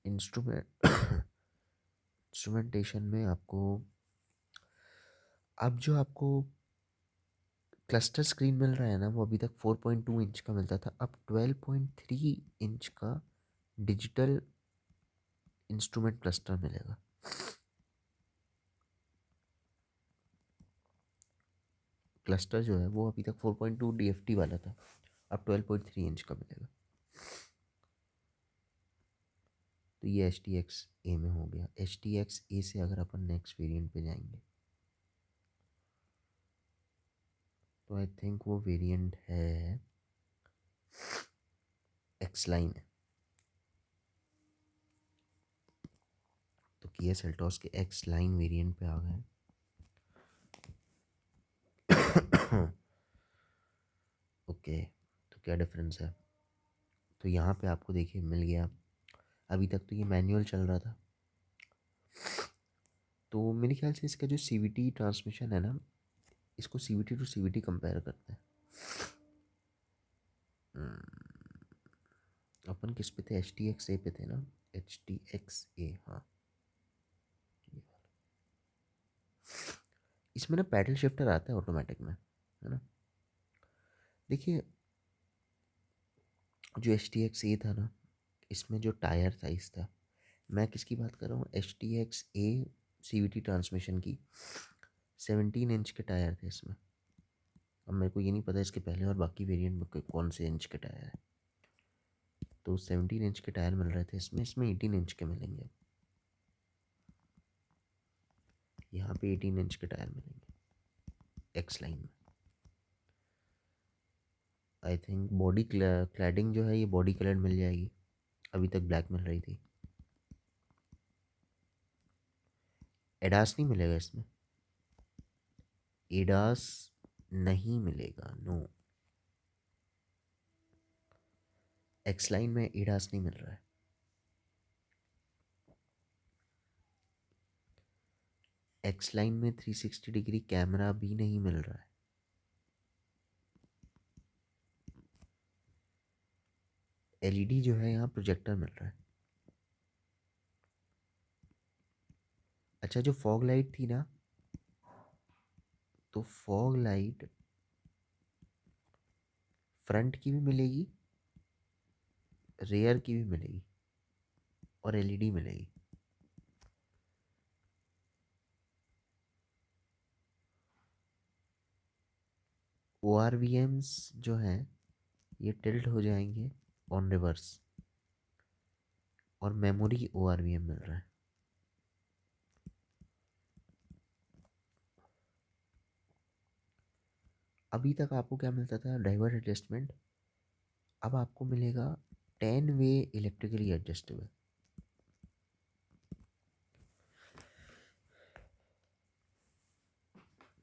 इंस्ट्रूमेंटेशन में आपको, अब जो आपको क्लस्टर स्क्रीन मिल रहा है ना, वो अभी तक 4.2 इंच का मिलता था, अब 12.3 इंच का डिजिटल इंस्ट्रूमेंट क्लस्टर मिलेगा। क्लस्टर जो है वो अभी तक 4.2 DFT वाला था, अब 12.3 इंच का मिलेगा। तो ये HTX A में हो गया। HTX A से अगर अपन नेक्स्ट वेरिएंट पे जाएंगे तो आई थिंक वो वेरिएंट है X-Line। तो किया सेल्टॉस के X-Line वेरिएंट पे आ गए। ओके, तो क्या डिफरेंस है? तो यहाँ पे आपको देखिए मिल गया, अभी तक तो ये मैनुअल चल रहा था, तो मेरे ख्याल से इसका जो CVT ट्रांसमिशन है ना, इसको CVT टू CVT कंपेयर करते हैं। अपन किस पे थे? HTX A पे थे ना, HTX A, हाँ। इसमें ना पैडल शिफ्टर आता है ऑटोमेटिक में, है ना। देखिए जो HTX A था ना, इसमें जो टायर साइज़ था, मैं किसकी बात कर रहा हूँ, HTX A CVT ट्रांसमिशन की, 17 इंच के टायर थे इसमें। अब मेरे को ये नहीं पता इसके पहले और बाकी वेरिएंट में कौन से इंच के टायर है। तो 17 इंच के टायर मिल रहे थे इसमें, 18 इंच के मिलेंगे। यहाँ पे 18 इंच के टायर मिलेंगे एक्स लाइन में। आई थिंक बॉडी क्लैडिंग जो है ये बॉडी कलर मिल जाएगी, अभी तक ब्लैक मिल रही थी। एडास नहीं मिलेगा इसमें, एडास नहीं मिलेगा, नो। एक्स लाइन में एडास नहीं मिल रहा है। एक्स लाइन में 360 डिग्री कैमरा भी नहीं मिल रहा है। एलईडी जो है यहाँ प्रोजेक्टर मिल रहा है। अच्छा, जो फॉग लाइट थी ना, तो फॉग लाइट फ्रंट की भी मिलेगी, रेयर की भी मिलेगी, और एलईडी मिलेगी। ओ आर वी एम्स जो हैं ये टिल्ट हो जाएंगे ऑन रिवर्स, और memory O R V M मिल रहा है। अभी तक आपको क्या मिलता था, डाइवर्ट एडजस्टमेंट। अब आपको मिलेगा 10 वे इलेक्ट्रिकली एडजस्टेबल।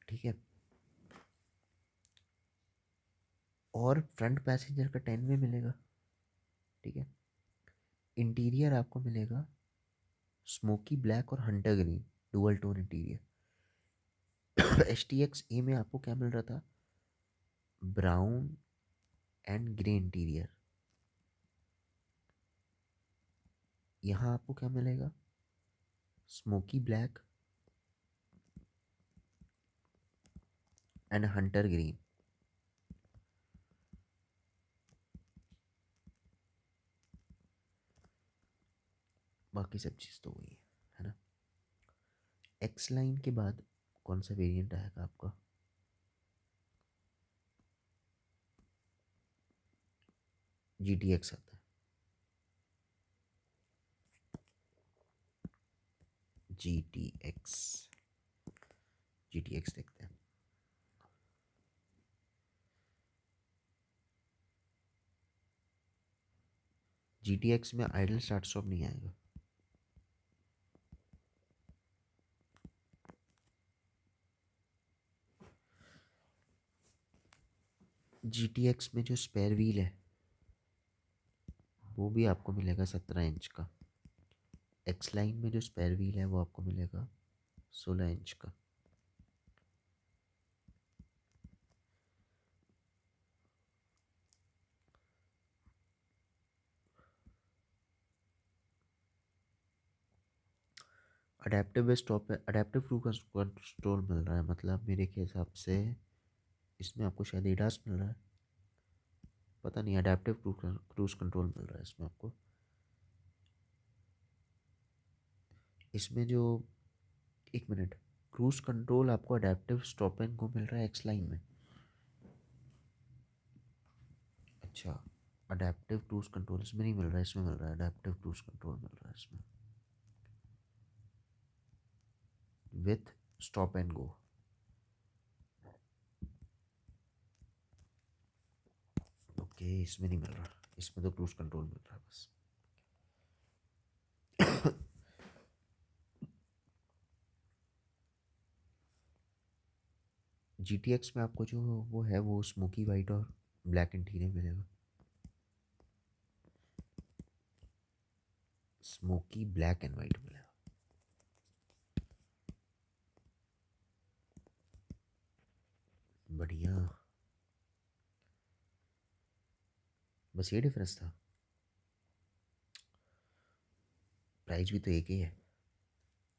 ठीक है, और फ्रंट पैसेंजर का 10 वे मिलेगा। ठीक है, इंटीरियर आपको मिलेगा स्मोकी ब्लैक और hunter green, dual tone interior. H T X A में आपको क्या मिल रहा था, ब्राउन एंड ग्रे इंटीरियर। यहाँ आपको क्या मिलेगा, smoky black and Hunter green. बाकी सब चीज़ तो वही है ना। एक्स लाइन के बाद कौन सा वेरिएंट आएगा आपका, जी टी एक्स आता है। जी टी एक्स, जी टी एक्स देखते हैं। जी टी एक्स में आइडल स्टार्ट स्टॉप नहीं आएगा। जी टी एक्स में जो स्पेयर व्हील है वो भी आपको मिलेगा 17 इंच का। एक्स लाइन में जो स्पेयर व्हील है वो आपको मिलेगा 16 इंच का। अडेप्टिव स्टॉप है, अडेप्टिव क्रूज कंट्रोल मिल रहा है, मतलब मेरे के हिसाब से इसमें आपको शायद एडास मिल रहा है, पता नहीं। अडेप्टिव क्रूज कंट्रोल मिल रहा है इसमें आपको। इसमें जो, एक मिनट, क्रूज कंट्रोल आपको अडेप्टिव स्टॉप एंड गो मिल रहा है एक्स लाइन में। अच्छा, अडेप्टिव क्रूज कंट्रोल इसमें नहीं मिल रहा है, इसमें मिल रहा है, अडेप्टिव क्रूज कंट्रोल मिल रहा है इसमें with stop and go. Okay, इसमें नहीं मिल रहा, इसमें तो क्रूज कंट्रोल मिल रहा है बस। जी टी एक्स में आपको जो वो है वो स्मोकी वाइट और ब्लैक इंटीरियर मिलेगा। स्मोकी ब्लैक एंड वाइट मिलेगा। बढ़िया, बस ये डिफरेंस था, प्राइस भी तो एक ही है।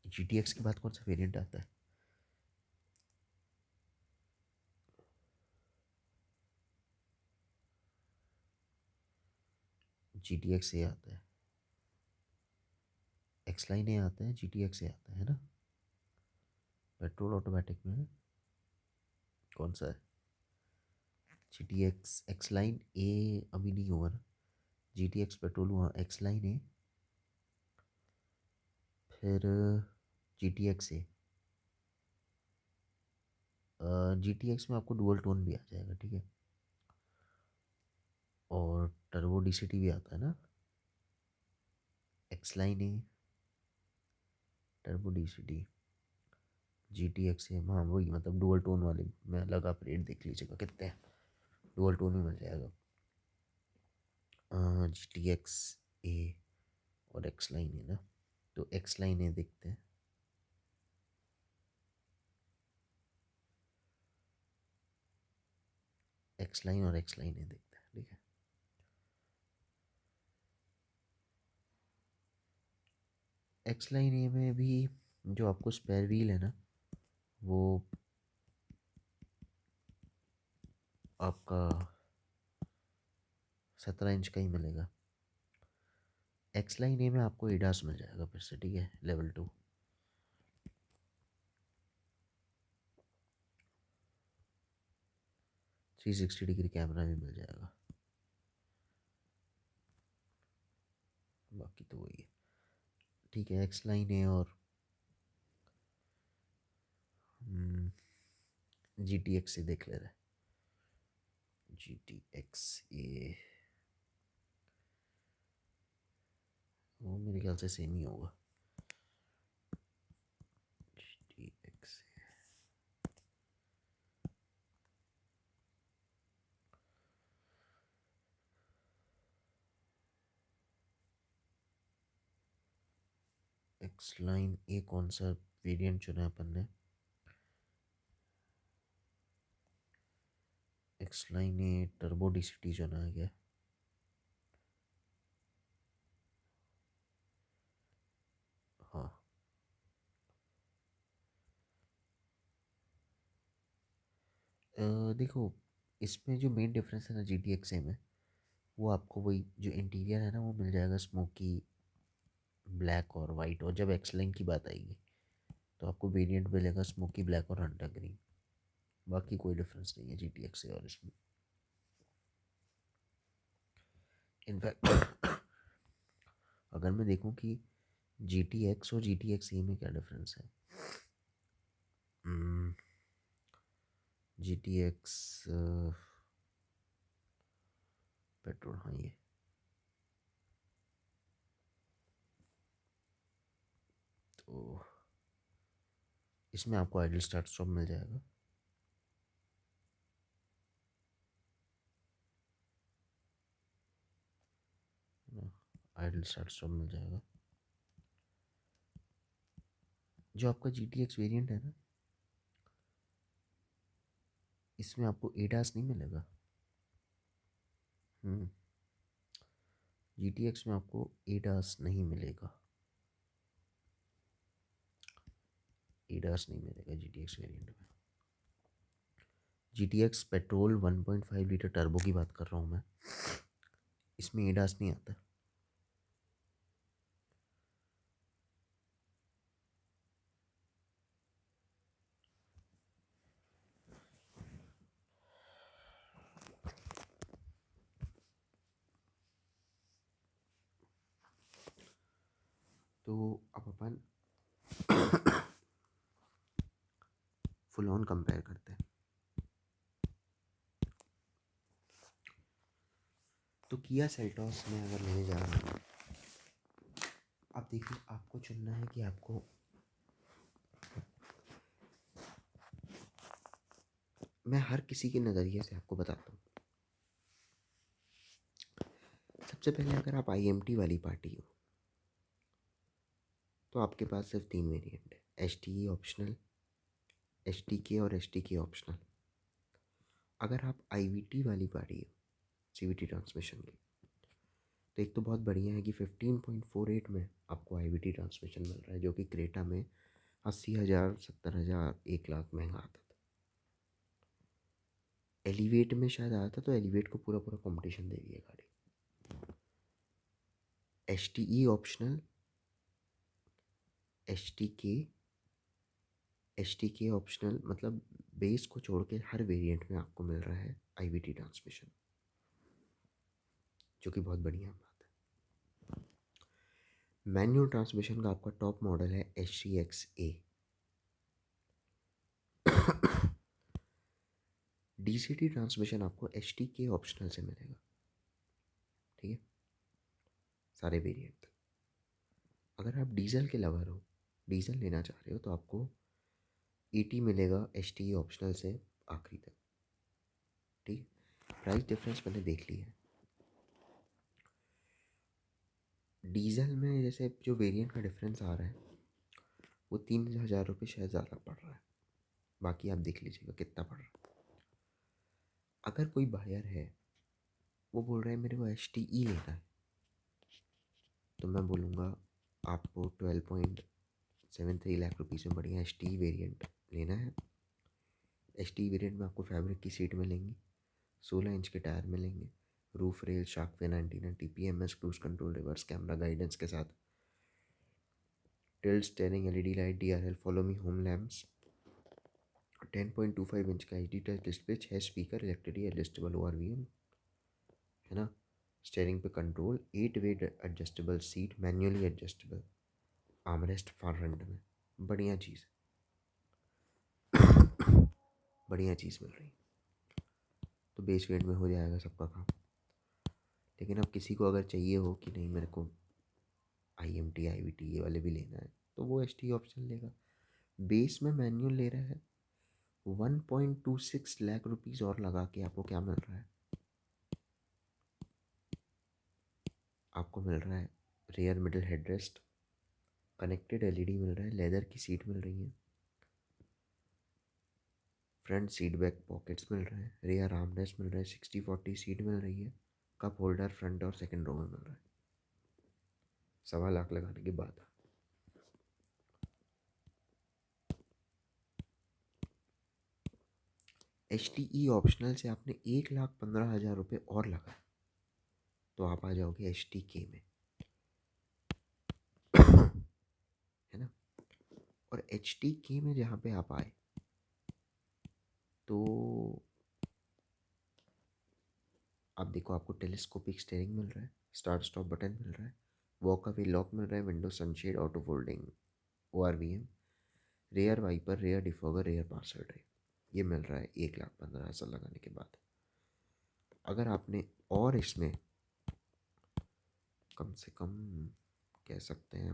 जी टी एक्स के बाद कौन सा वेरिएंट आता है, जी टी एक्स ए आता है, एक्स लाइन ए आता है, जी टी एक्स ए आता है ना। पेट्रोल ऑटोमेटिक में कौन सा है, GTX एक्स लाइन ए अभी नहीं होगा ना, GTX पेट्रोल हुआ एक्स लाइन ए, फिर GTX ए। GTX में आपको डुअल टोन भी आ जाएगा, ठीक है, और टर्बो DCT भी आता है ना, एक्स लाइन ए, टर्बो DCT, GTX ए, हाँ वही, मतलब डुअल टोन वाले में अलग आप रेट देख लीजिएगा कितने हैं, डुअल टोन में मिल जाएगा। GTX ए और एक्स लाइन ए ना, तो एक्स लाइन ए देखते हैं। एक्स लाइन और एक्स लाइन ए देखते हैं, ठीक है। एक्स लाइन ए में भी जो आपको स्पेयर व्हील है ना, वो आपका 17 इंच का ही मिलेगा। एक्स लाइन ए में आपको एडास मिल जाएगा फिर से, ठीक है, लेवल 2। 360 डिग्री कैमरा भी मिल जाएगा, बाकी तो वही है, ठीक है। एक्स लाइन ए और GTX से देख ले रहे हैं। GTX ए, वो मेरे ख्याल से सेम ही होगा। GTX एक्स लाइन ए कौन सा वेरिएंट चुना है अपन ने? एक्स लाइन ए टर्बो DCT चुना है क्या? हाँ, देखो, इसमें जो मेन डिफरेंस है ना GTX ए में, वो आपको वही जो इंटीरियर है ना वो मिल जाएगा स्मोकी ब्लैक और वाइट, और जब एक्स लाइन की बात आएगी तो आपको वेरिएंट मिलेगा स्मोकी ब्लैक और हंटर ग्रीन। बाकी कोई डिफरेंस नहीं है GTX से और इसमें। इनफैक्ट अगर मैं देखूं कि GTX और GTX ए में क्या डिफरेंस है, GTX पेट्रोल, हाँ ये तो इसमें आपको आइडल स्टार्ट स्टॉप मिल जाएगा। आइडल स्टार्ट स्टॉप मिल जाएगा। जो आपका GTX वेरिएंट है ना, इसमें आपको एडास नहीं मिलेगा। GTX में आपको एडास नहीं मिलेगा, एडास नहीं मिलेगा GTX वेरिएंट में। GTX पेट्रोल 1.5 लीटर टर्बो की बात कर रहा हूँ मैं, इसमें एडास नहीं आता। तो अब अपन फुल ऑन कंपेयर करते हैं। तो किया सेल्टॉस में अगर लेने जा रहा हूँ, आप देखिए, आपको चुनना है कि आपको, मैं हर किसी के नज़रिए से आपको बताता हूँ। सबसे पहले अगर आप IMT वाली पार्टी हो तो आपके पास सिर्फ 3 वेरिएंट है, HTE ऑप्शनल, HTK और HTK ऑप्शनल। अगर आप IVT वाली पार्टी हो, CVT ट्रांसमिशन की, तो एक तो बहुत बढ़िया है कि 15.48 में आपको IVT ट्रांसमिशन मिल रहा है, जो कि क्रेटा में 80,000, 70,000, 1 लाख महंगा आता था। एलिवेट में शायद आया था, तो एलिवेट को पूरा पूरा कंपटीशन दे रही है गाड़ी। HTE optional, HTK, HTK optional मतलब बेस को छोड़ के हर वेरिएंट में आपको मिल रहा है IVT ट्रांसमिशन, जो कि बहुत बढ़िया बात है। मैनुअल ट्रांसमिशन का आपका टॉप मॉडल है HTX-A। DCT ट्रांसमिशन आपको HTK ऑप्शनल से मिलेगा, ठीक है, सारे वेरिएंट। अगर आप डीजल के लवर हो, डीजल लेना चाह रहे हो, तो आपको ET मिलेगा HTE ऑप्शनल से आखिरी तक, ठीक। प्राइस डिफरेंस मैंने देख लिया है। डीजल में जैसे जो वेरिएंट का डिफरेंस आ रहा है वो 3,000 रुपये शायद ज़्यादा पड़ रहा है, बाकी आप देख लीजिएगा कितना पड़ रहा है। अगर कोई बायर है वो बोल रहा है मेरे को HTE लेना है, तो मैं बोलूँगा आपको 12.73 लाख रुपीज़ में बढ़िया HTE वेरिएंट लेना है। HTE वेरिएंट में आपको फैब्रिक की सीट मिलेंगी, 16 इंच के टायर मिलेंगे, roof rail shark fin antenna, TPMS, cruise control, reverse camera guidance के साथ, tilt steering, LED light, DRL, follow me home lamps, 10.25 inch का HD touch display, 6 speaker, electrically adjustable ORVM, है ना, steering पे control, 8 way adjustable seat, manually adjustable armrest front में, बढ़िया चीज़, बढ़िया चीज़ मिल रही। तो बेस वेरिएंट में हो जाएगा सबका काम। लेकिन अब किसी को अगर चाहिए हो कि नहीं मेरे को IMT IVT ये वाले भी लेना है, तो वो HT ऑप्शन लेगा। बेस में मैनुअल ले रहा है, 1.26 लाख रुपीज़ और लगा के आपको क्या मिल रहा है, आपको मिल रहा है rear middle headrest, connected LED मिल रहा है, लेदर की सीट मिल रही है, फ्रंट सीट बैक पॉकेट्स मिल रहे हैं, रियर आर्मरेस्ट मिल रहा है, 60-40 सीट मिल रही है, कप होल्डर फ्रंट और सेकंड रो में मिल रहा है, 1.25 लाख लगाने के बाद। HTE ऑप्शनल से आपने 1,15,000 रुपये और लगाए तो आप आ जाओगे HTK में, है ना। और HTK में जहाँ पे आप आए तो आप देखो, आपको टेलीस्कोपिक स्टीयरिंग मिल रहा है, स्टार्ट स्टॉप बटन मिल रहा है, वॉक अवे लॉक मिल रहा है, window sunshade, auto folding ORVM, rear wiper, rear defogger, rear parcel tray, ये मिल रहा है 1,15,000 लगाने के बाद। अगर आपने और इसमें कम से कम कह सकते हैं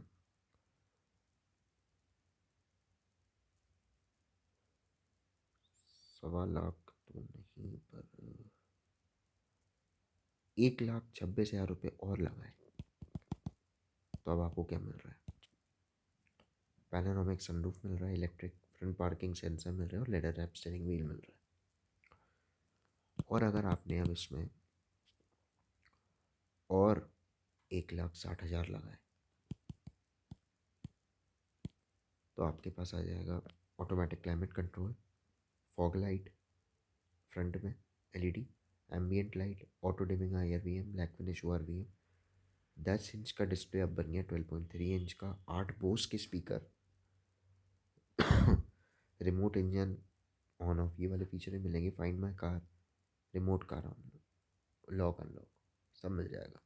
1.25 लाख तो नहीं, पर 1,26,000 रुपये और लगाए तो अब आपको क्या मिल रहा है, पैनोरामिक सनरूफ मिल रहा है, इलेक्ट्रिक फ्रंट पार्किंग सेंसर मिल रहा है और लेदर रैप स्टीयरिंग व्हील मिल रहा है। और अगर आपने अब इसमें और 1,60,000 लगाए तो आपके पास आ जाएगा automatic climate control, fog light front में, LED, ambient light, auto dimming IRVM, black finish ORVM, 10 inch का डिस्प्ले अब बन गया 12.3 इंच का, 8 बोस के speaker, remote engine on off ये वाले फीचर मिलेंगे, find my car, remote car on, lock unlock सब मिल जाएगा।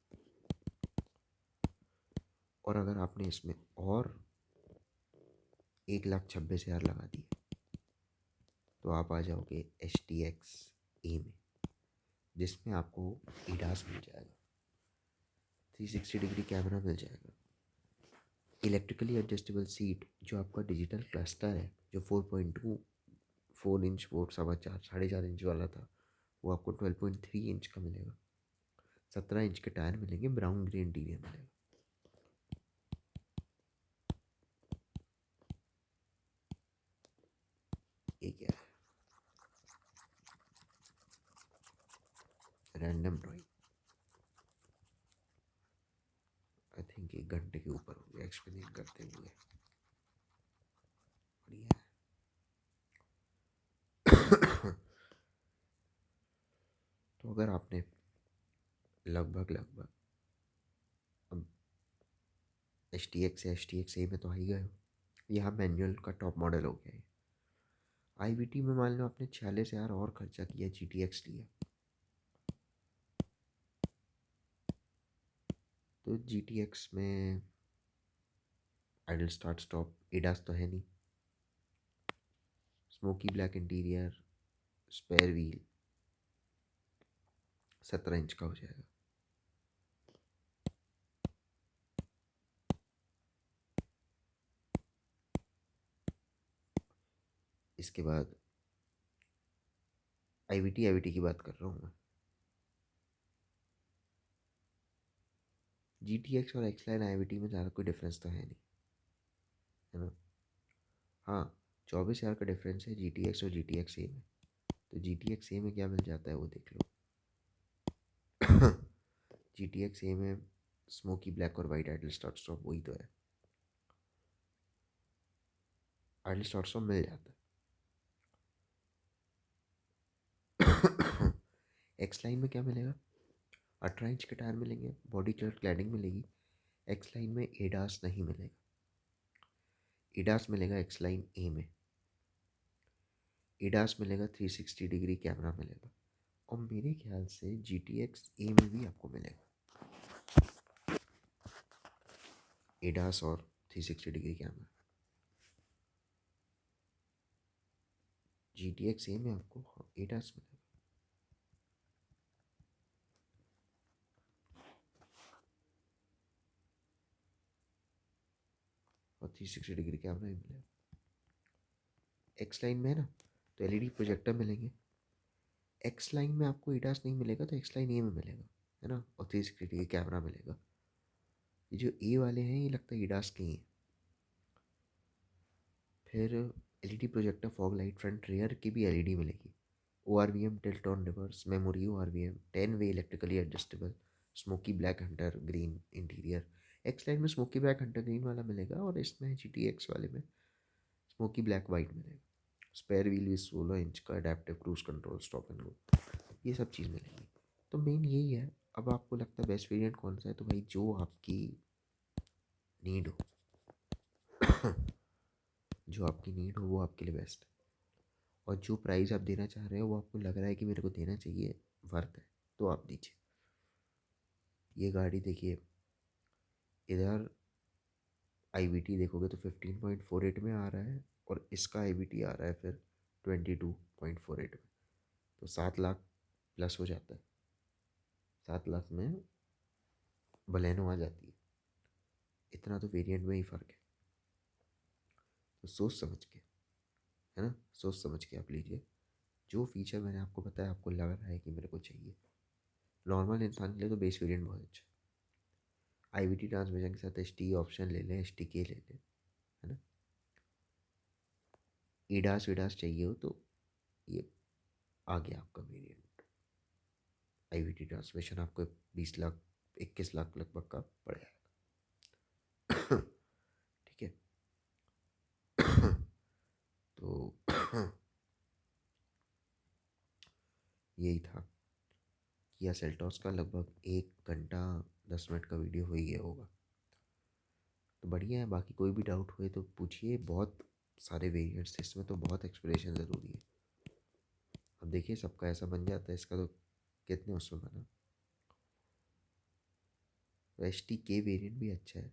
और अगर आपने इसमें और 1,26,000 लगा दिए तो आप आ जाओगे HTX-A में, जिसमें आपको ADAS मिल जाएगा, 360 डिग्री कैमरा मिल जाएगा, इलेक्ट्रिकली एडजस्टेबल सीट, जो आपका डिजिटल क्लस्टर है, जो 4.24 इंच, 4.25 4.5 इंच वाला था, वो आपको 12.3 इंच का मिलेगा, 17 इंच के टायर मिलेंगे, ब्राउन ग्रे इंटीरियर मिलेगा। ये क्या है, रैंडम ड्राइंग, आई थिंक 1 घंटे के ऊपर हो गया एक्सप्लेन करते हुए, बढ़िया है। तो अगर आपने लगभग लगभग अब HTX से HTX-A में तो आ ही गए हो, यहाँ मैनुअल का टॉप मॉडल हो गया है। IVT में मान लो आपने 46,000 और खर्चा किया, GTX लिया, तो GTX में आइडल स्टार्ट स्टॉप, एडास तो है नहीं, smoky black interior, spare wheel, 17 inch का हो जाएगा। इसके बाद IVT की बात कर रहा हूँ मैं। GTX और X-Line IVT में ज़्यादा कोई डिफरेंस तो है नहीं, है ना। हाँ, 24,000 का डिफरेंस है GTX और GTX-A में। तो GTX-A में क्या मिल जाता है वो देख लो। GTX-A में स्मोकी ब्लैक और वाइट आइडल स्टार्ट स्टॉप, वही तो है, आइडल स्टार्ट स्टॉप मिल जाता है। X-Line में क्या मिलेगा, 18 इंच के टायर मिलेंगे, बॉडी कलर क्लैडिंग मिलेगी। X-Line में एडास नहीं मिलेगा, एडास मिलेगा X-Line A में, एडास मिलेगा, 360 डिग्री कैमरा मिलेगा, और मेरे ख्याल से GTX-A में भी आपको मिलेगा एडास और 360 डिग्री कैमरा। GTX-A में आपको एडास मिलेगा और 360 डिग्री कैमरा भी मिलेगा। X-Line में है ना, तो LED प्रोजेक्टर मिलेंगे। X-Line में आपको एडास नहीं मिलेगा, तो X-Line A में मिलेगा, है ना, और 360 डिग्री कैमरा मिलेगा। ये जो A वाले हैं ये लगता है एडास के ही हैं। फिर LED projector, fog light, front rear की भी LED मिलेगी। ORVM, tilt on reverse, memory ORVM, 10 way electrically adjustable, smoky black Hunter green interior. X-Line में स्मोकी ब्लैक हंटर ग्रीन वाला मिलेगा, और इसमें GTX वाले में स्मोकी ब्लैक वाइट मिलेगा। स्पेयर व्हील भी 16 इंच का, adaptive cruise control, stop and go, ये सब चीज़ मिलेंगी। तो मेन यही है। अब आपको लगता है बेस्ट वेरिएंट कौन सा है, तो भाई जो आपकी नीड हो, जो आपकी नीड हो वो आपके लिए बेस्ट है, और जो प्राइस आप देना चाह रहे हो वो आपको लग रहा है कि मेरे को देना चाहिए, वर्थ है, तो आप दीजिए। ये गाड़ी देखिए, इधर IVT देखोगे तो 15.48 में आ रहा है, और इसका IVT आ रहा है फिर 22.48 में, तो 7 लाख प्लस हो जाता है। 7 लाख में बलेनो आ जाती है, इतना तो वेरिएंट में ही फ़र्क है। तो सोच समझ के, है ना, सोच समझ के आप लीजिए। जो फीचर मैंने आपको बताया आपको लग रहा है कि मेरे को चाहिए, नॉर्मल इंसान के लिए तो बेस वेरिएंट बहुत अच्छा है। IVT ट्रांसमिशन के साथ ST ऑप्शन ले लें, STK ले लें, है ना। एडास वेडास चाहिए हो तो ये आ गया आपका वेरिएंट। IVT ट्रांसमिशन आपको 20 लाख, 21 लाख लगभग का पड़ जाएगा। ठीक है। तो यही था किया सेल्टॉस का, लगभग 1 घंटा 10 मिनट का वीडियो हो ही गया होगा। तो बढ़िया है, बाकी कोई भी डाउट हुए तो पूछिए। बहुत सारे वेरिएंट्स थे इसमें, तो बहुत एक्सप्लेनेशन ज़रूरी है। अब देखिए सबका ऐसा बन जाता है, इसका तो कितने उसमें बना। तो STK वेरिएंट भी अच्छा है,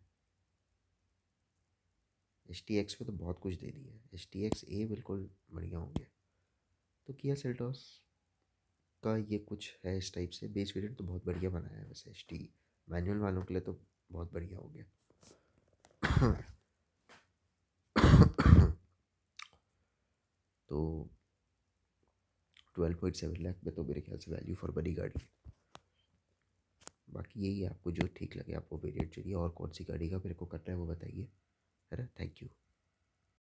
STX में तो बहुत कुछ दे दिया है, STX-A बिल्कुल बढ़िया हो गया। तो किया सेल्टॉस का ये कुछ है इस टाइप से। बेस वेरिएंट तो बहुत बढ़िया बनाया है वैसे, ST मैनुअल वालों के लिए तो बहुत बढ़िया हो गया। तो 12.7 लाख में तो मेरे ख्याल से वैल्यू फॉर मनी गाड़ी है। बाकी यही है, आपको जो ठीक लगे, आपको वेरिएंट चाहिए और कौन सी गाड़ी का मेरे को करना है वो बताइए, है ना। Thank you.